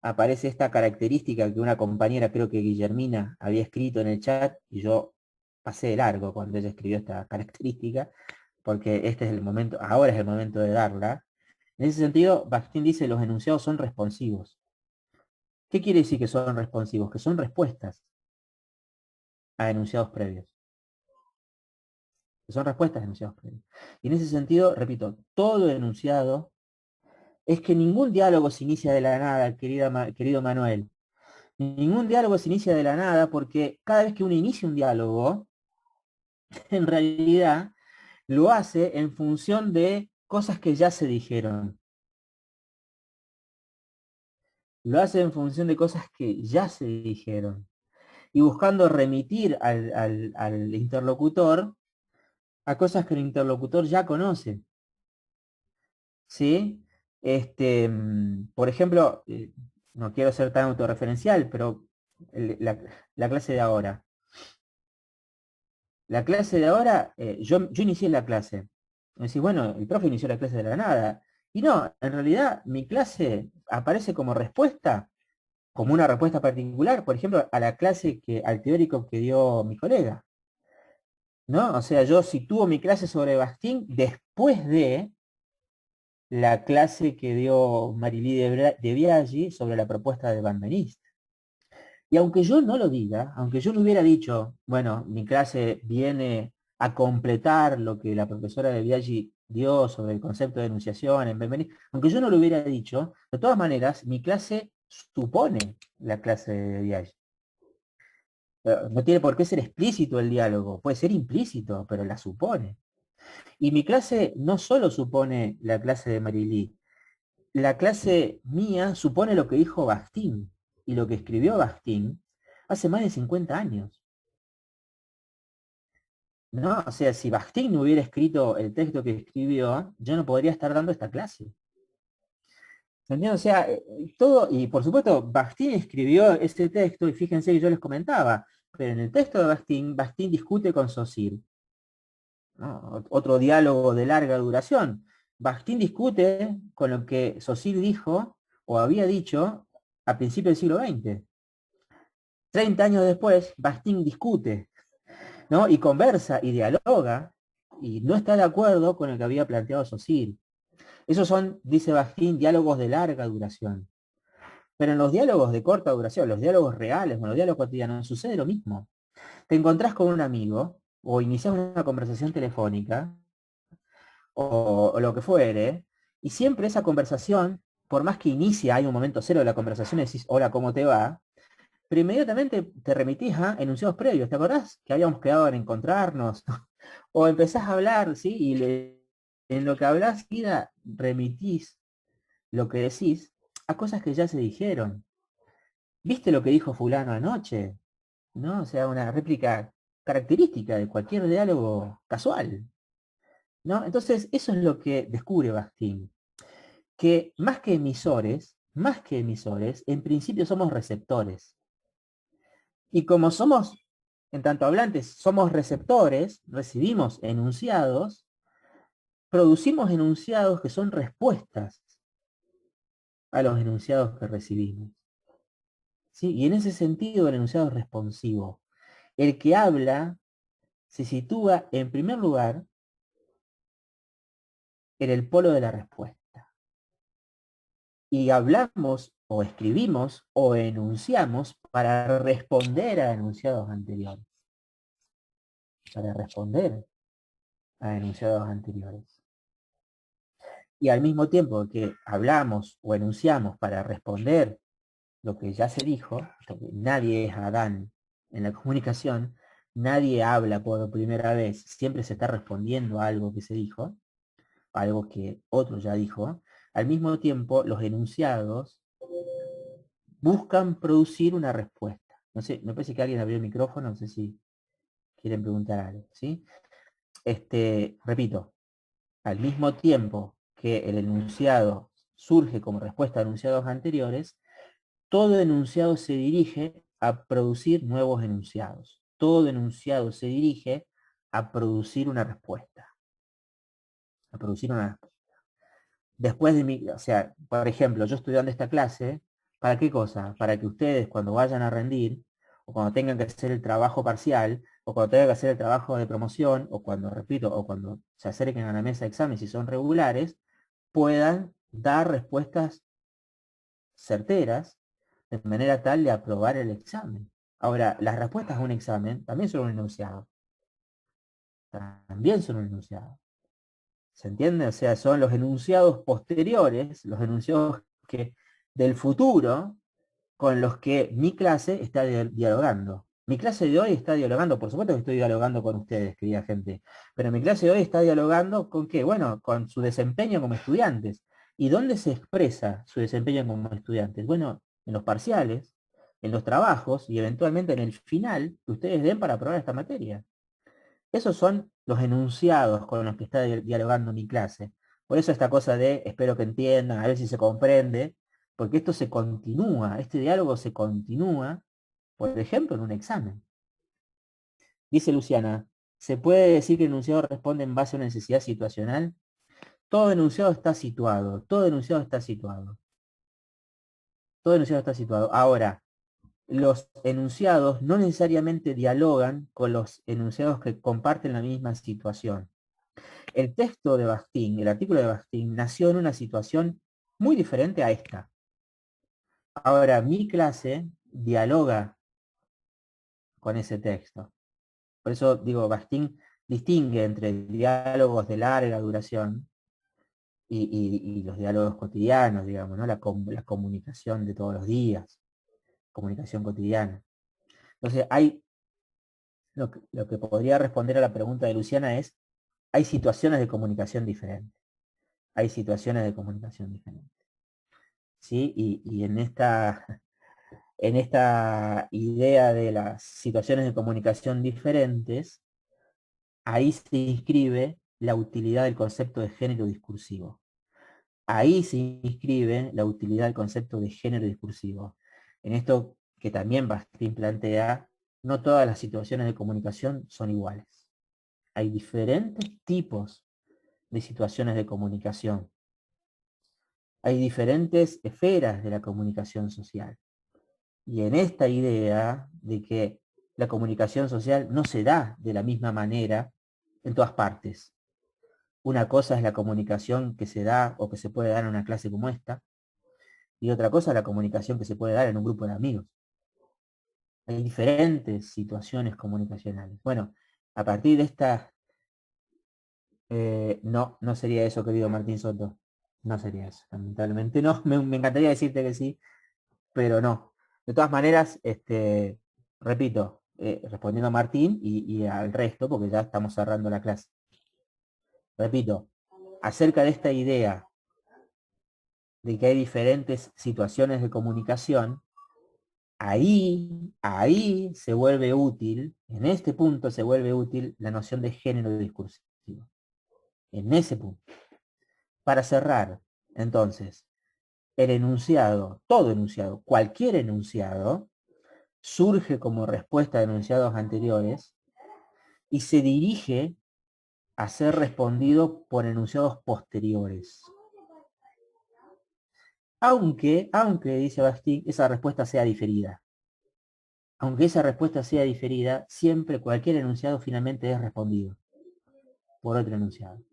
aparece esta característica que una compañera, creo que Guillermina, había escrito en el chat, y yo pasé de largo cuando ella escribió esta característica, porque este es el momento, ahora es el momento de darla. En ese sentido, Bakhtin dice los enunciados son responsivos. ¿Qué quiere decir que son responsivos? Que son respuestas a enunciados previos. Que son respuestas a enunciados previos. Y en ese sentido, repito, todo enunciado es que ningún diálogo se inicia de la nada, querido Manuel. Ningún diálogo se inicia de la nada porque cada vez que uno inicia un diálogo, en realidad lo hace en función de cosas que ya se dijeron. Lo hace en función de cosas que ya se dijeron. Y buscando remitir al interlocutor a cosas que el interlocutor ya conoce. ¿Sí? Por ejemplo, no quiero ser tan autorreferencial, pero la clase de ahora. La clase de ahora, yo inicié la clase. Me decís, bueno, el profe inició la clase de la nada. Y no, en realidad mi clase aparece como respuesta, como una respuesta particular, por ejemplo, a la clase al teórico que dio mi colega. ¿No? O sea, yo sitúo mi clase sobre Bakhtin después de la clase que dio Marilí de Biaggi sobre la propuesta de Benveniste. Y aunque yo no lo diga, aunque yo no hubiera dicho, bueno, mi clase viene a completar lo que la profesora de Biaggi dio sobre el concepto de enunciación en Benveniste, aunque yo no lo hubiera dicho, de todas maneras, mi clase supone la clase de Biaggi. No tiene por qué ser explícito el diálogo, puede ser implícito, pero la supone. Y mi clase no solo supone la clase de Marilí, la clase mía supone lo que dijo Bakhtin y lo que escribió Bakhtin hace más de 50 años. ¿No? O sea, si Bakhtin no hubiera escrito el texto que escribió, yo no podría estar dando esta clase. ¿Entiendes? O sea, todo, y por supuesto, Bakhtin escribió este texto, y fíjense que yo les comentaba, pero en el texto de Bakhtin, Bakhtin discute con Saussure, ¿no? Otro diálogo de larga duración. Bakhtin discute con lo que Saussure dijo o había dicho a principios del siglo XX. 30 años después, Bakhtin discute, ¿no? Y conversa y dialoga y no está de acuerdo con el que había planteado Saussure. Esos son, dice Bakhtin, diálogos de larga duración. Pero en los diálogos de corta duración, los diálogos reales, o los diálogos cotidianos, sucede lo mismo. Te encontrás con un amigo o inicias una conversación telefónica o lo que fuere, y siempre esa conversación, por más que inicia, hay un momento cero de la conversación y decís, hola, ¿cómo te va? pero inmediatamente te remitís a enunciados previos. ¿Te acordás que habíamos quedado en encontrarnos? O empezás a hablar, ¿sí? En lo que hablás, Ida, remitís lo que decís a cosas que ya se dijeron. ¿Viste lo que dijo fulano anoche? ¿No? O sea, una réplica característica de cualquier diálogo casual, ¿no? Entonces, eso es lo que descubre Bakhtin, que más que emisores, en principio somos receptores. Y como somos, en tanto hablantes, somos receptores, recibimos enunciados, producimos enunciados que son respuestas a los enunciados que recibimos. ¿Sí? Y en ese sentido el enunciado es responsivo. El que habla se sitúa en primer lugar en el polo de la respuesta. Y hablamos o escribimos o enunciamos para responder a enunciados anteriores. Para responder a enunciados anteriores. Y al mismo tiempo que hablamos o enunciamos para responder lo que ya se dijo, porque nadie es Adán en la comunicación, nadie habla por primera vez, siempre se está respondiendo a algo que se dijo, a algo que otro ya dijo. Al mismo tiempo, los enunciados buscan producir una respuesta. No sé, me parece que alguien abrió el micrófono, no sé si quieren preguntar algo, ¿sí? Repito, al mismo tiempo que el enunciado surge como respuesta a enunciados anteriores, todo enunciado se dirige a producir nuevos enunciados. Todo enunciado se dirige a producir una respuesta. A producir una respuesta. Después de mi, o sea, por ejemplo, yo estoy dando esta clase, ¿para qué cosa? Para que ustedes cuando vayan a rendir, o cuando tengan que hacer el trabajo parcial, o cuando tengan que hacer el trabajo de promoción, o cuando, repito, o cuando se acerquen a la mesa de examen si son regulares, puedan dar respuestas certeras de manera tal de aprobar el examen. Ahora, las respuestas a un examen también son un enunciado. También son un enunciado. ¿Se entiende? O sea, son los enunciados posteriores, los enunciados que, del futuro, con los que mi clase está dialogando. Mi clase de hoy está dialogando, por supuesto que estoy dialogando con ustedes, querida gente, pero mi clase de hoy está dialogando con qué? Bueno, con su desempeño como estudiantes. ¿Y dónde se expresa su desempeño como estudiantes? Bueno, en los parciales, en los trabajos y eventualmente en el final que ustedes den para aprobar esta materia. Esos son los enunciados con los que está dialogando mi clase. Por eso esta cosa de espero que entiendan, a ver si se comprende, porque esto se continúa, este diálogo se continúa, por ejemplo, en un examen. Dice Luciana, ¿se puede decir que el enunciado responde en base a una necesidad situacional? Todo enunciado está situado, todo enunciado está situado, todo enunciado está situado. Ahora, los enunciados no necesariamente dialogan con los enunciados que comparten la misma situación. El texto de Bakhtin, el artículo de Bakhtin, nació en una situación muy diferente a esta. Ahora, mi clase dialoga con ese texto. Por eso digo, Bakhtin distingue entre diálogos de larga duración y los diálogos cotidianos, digamos, ¿no? La comunicación de todos los días, comunicación cotidiana. Entonces, lo que podría responder a la pregunta de Luciana es, hay situaciones de comunicación diferentes. Hay situaciones de comunicación diferentes. ¿Sí? Y en esta idea de las situaciones de comunicación diferentes, ahí se inscribe la utilidad del concepto de género discursivo. Ahí se inscribe la utilidad del concepto de género discursivo. En esto que también Bakhtin plantea, no todas las situaciones de comunicación son iguales. Hay diferentes tipos de situaciones de comunicación. Hay diferentes esferas de la comunicación social. Y en esta idea de que la comunicación social no se da de la misma manera en todas partes. Una cosa es la comunicación que se da o que se puede dar en una clase como esta, y otra cosa es la comunicación que se puede dar en un grupo de amigos. Hay diferentes situaciones comunicacionales. Bueno, a partir de esta, no sería eso, querido Martín Soto. No sería eso, lamentablemente no. Me encantaría decirte que sí, pero no. De todas maneras, repito, respondiendo a Martín y al resto, porque ya estamos cerrando la clase. Repito, acerca de esta idea de que hay diferentes situaciones de comunicación, ahí se vuelve útil, en este punto se vuelve útil la noción de género discursivo. En ese punto. Para cerrar, entonces, el enunciado, todo enunciado, cualquier enunciado, surge como respuesta a enunciados anteriores y se dirige a ser respondido por enunciados posteriores. Aunque, dice Bastiat, esa respuesta sea diferida. Aunque esa respuesta sea diferida, siempre cualquier enunciado finalmente es respondido por otro enunciado.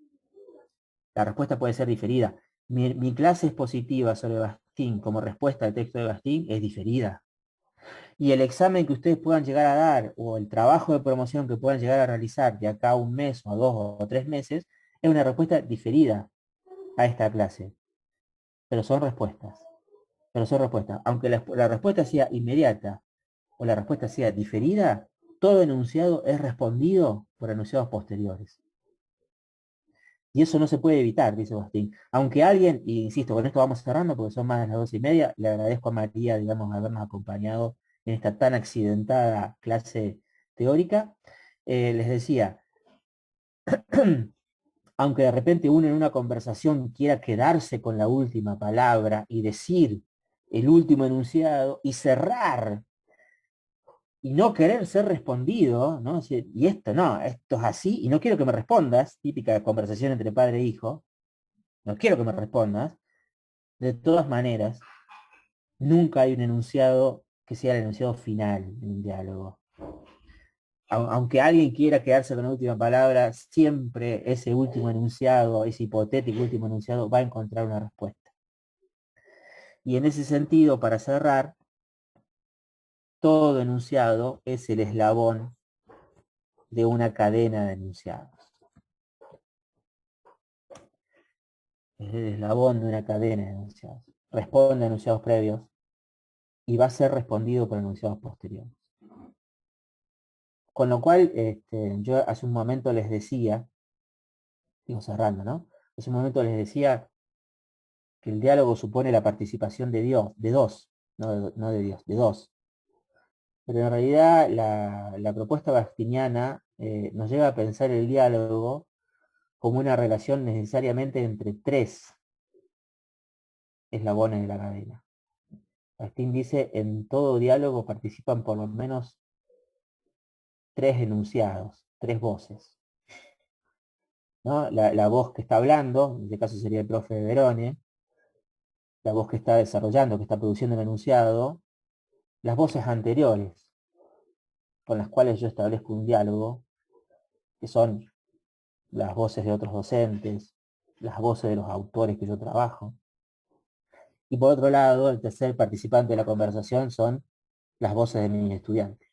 La respuesta puede ser diferida. Mi clase expositiva sobre Bastiat como respuesta al texto de Bastiat es diferida. Y el examen que ustedes puedan llegar a dar o el trabajo de promoción que puedan llegar a realizar de acá a un mes o 2 o 3 meses es una respuesta diferida a esta clase. Pero son respuestas. Aunque la respuesta sea inmediata o la respuesta sea diferida, todo enunciado es respondido por enunciados posteriores. Y eso no se puede evitar, dice Bastín. Aunque alguien, y insisto, con esto vamos cerrando porque son más de las 2:30, le agradezco a María, digamos, habernos acompañado en esta tan accidentada clase teórica. Les decía, aunque de repente uno en una conversación quiera quedarse con la última palabra y decir el último enunciado y cerrar y no querer ser respondido, ¿no? Y esto no, esto es así y no quiero que me respondas, típica conversación entre padre e hijo, no quiero que me respondas. De todas maneras, nunca hay un enunciado que sea el enunciado final en un diálogo. Aunque alguien quiera quedarse con la última palabra, siempre ese último enunciado, ese hipotético último enunciado, va a encontrar una respuesta. Y en ese sentido, para cerrar, todo enunciado es el eslabón de una cadena de enunciados. Es el eslabón de una cadena de enunciados. Responde a enunciados previos y va a ser respondido por enunciados posteriores. Con lo cual, yo hace un momento les decía, digo cerrando, ¿no? Hace un momento les decía que el diálogo supone la participación de Dios, de dos, no de Dios, de dos. Pero en realidad la propuesta bastiniana nos lleva a pensar el diálogo como una relación necesariamente entre tres eslabones de la cadena. Bastín dice, en todo diálogo participan por lo menos tres enunciados, tres voces. ¿No? La voz que está hablando, en este caso sería el profe Verone, la voz que está desarrollando, que está produciendo el enunciado, las voces anteriores con las cuales yo establezco un diálogo, que son las voces de otros docentes, las voces de los autores que yo trabajo. Y por otro lado, el tercer participante de la conversación son las voces de mis estudiantes.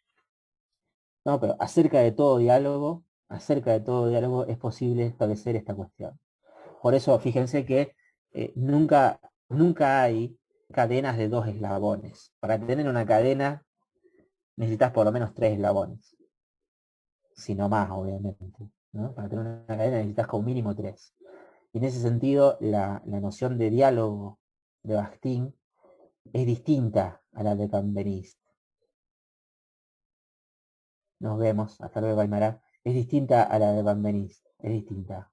No, pero acerca de todo diálogo es posible establecer esta cuestión. Por eso, fíjense que nunca hay cadenas de dos eslabones. Para tener una cadena necesitas por lo menos tres eslabones. Si no más, obviamente. ¿No? Para tener una cadena necesitas como mínimo tres. Y en ese sentido, la noción de diálogo de Bakhtin es distinta a la de Benveniste. Nos vemos, hasta luego, Aymara. Es distinta a la de Benveniste, es distinta.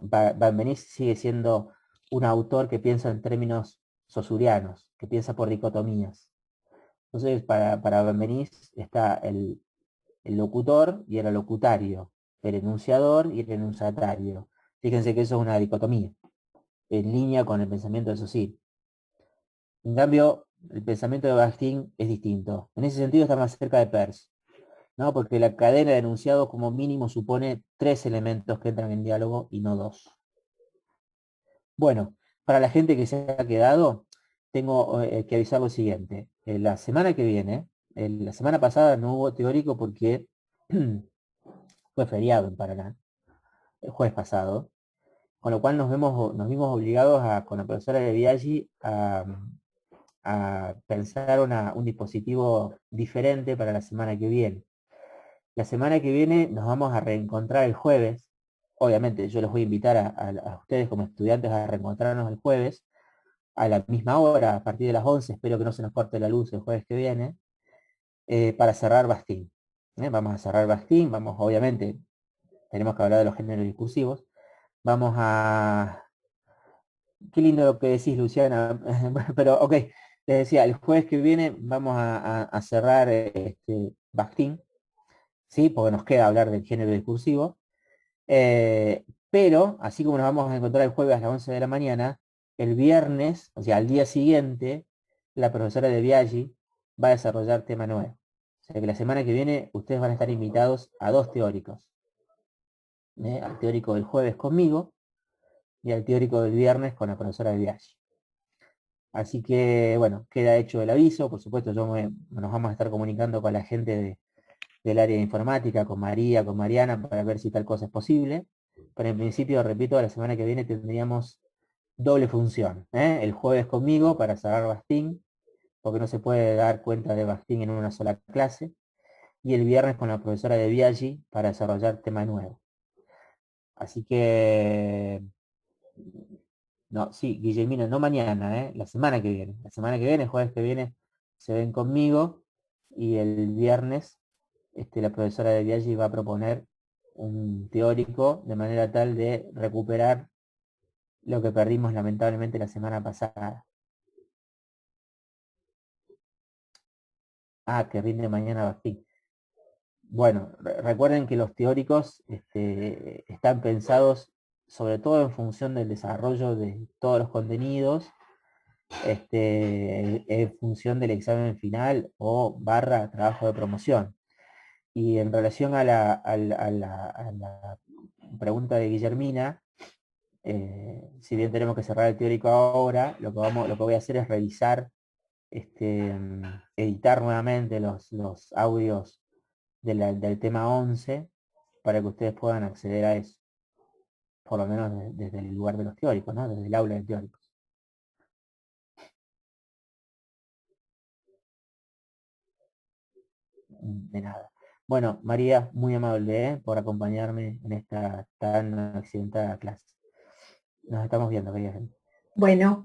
Benveniste sigue siendo un autor que piensa en términos sosurianos, que piensa por dicotomías. Entonces, para Benveniste está el locutor y el locutario, el enunciador y el enunciatario. Fíjense que eso es una dicotomía, en línea con el pensamiento de Saussure. En cambio, el pensamiento de Bakhtin es distinto. En ese sentido está más cerca de Peirce, ¿no? Porque la cadena de enunciados como mínimo supone tres elementos que entran en diálogo y no dos. Bueno, para la gente que se ha quedado, tengo que avisar lo siguiente. La semana que viene, la semana pasada no hubo teórico porque fue feriado en Paraná, el jueves pasado, con lo cual nos vimos obligados con la profesora de Biaggi a pensar un dispositivo diferente para la semana que viene. La semana que viene nos vamos a reencontrar el jueves. Obviamente yo los voy a invitar a ustedes como estudiantes a reencontrarnos el jueves a la misma hora, a partir de las 11. Espero que no se nos corte la luz el jueves que viene, para cerrar Bastín. Vamos a cerrar Bastín, vamos, obviamente, tenemos que hablar de los géneros discursivos. Vamos a... Qué lindo lo que decís, Luciana, pero ok, les decía, el jueves que viene vamos a cerrar Bastín, ¿sí? Porque nos queda hablar del género discursivo. Pero, así como nos vamos a encontrar el jueves a las 11 de la mañana, el viernes, o sea, al día siguiente, la profesora de Biaggi va a desarrollar tema nuevo. O sea que la semana que viene ustedes van a estar invitados a dos teóricos. Al teórico del jueves conmigo y al teórico del viernes con la profesora de Biaggi. Así que, bueno, queda hecho el aviso. Por supuesto, nos vamos a estar comunicando con la gente del área de informática, con María, con Mariana, para ver si tal cosa es posible. Pero en principio, repito, la semana que viene tendríamos doble función. El jueves conmigo para cerrar Bastín, porque no se puede dar cuenta de Bastín en una sola clase. Y el viernes con la profesora de Biaggi para desarrollar tema nuevo. Así que, no, sí, Guillermina, no mañana, la semana que viene. La semana que viene, el jueves que viene, se ven conmigo y el viernes la profesora de Biaggi va a proponer un teórico de manera tal de recuperar lo que perdimos lamentablemente la semana pasada. Ah, que rinde mañana Bastín. Bueno, recuerden que los teóricos están pensados sobre todo en función del desarrollo de todos los contenidos, en función del examen final o barra trabajo de promoción. Y en relación a la pregunta de Guillermina, si bien tenemos que cerrar el teórico ahora, lo que voy a hacer es revisar, editar nuevamente los audios del tema 11 para que ustedes puedan acceder a eso, por lo menos desde el lugar de los teóricos, ¿no? Desde el aula de teóricos. De nada. Bueno, María, muy amable, por acompañarme en esta tan accidentada clase. Nos estamos viendo, querida gente. Bueno,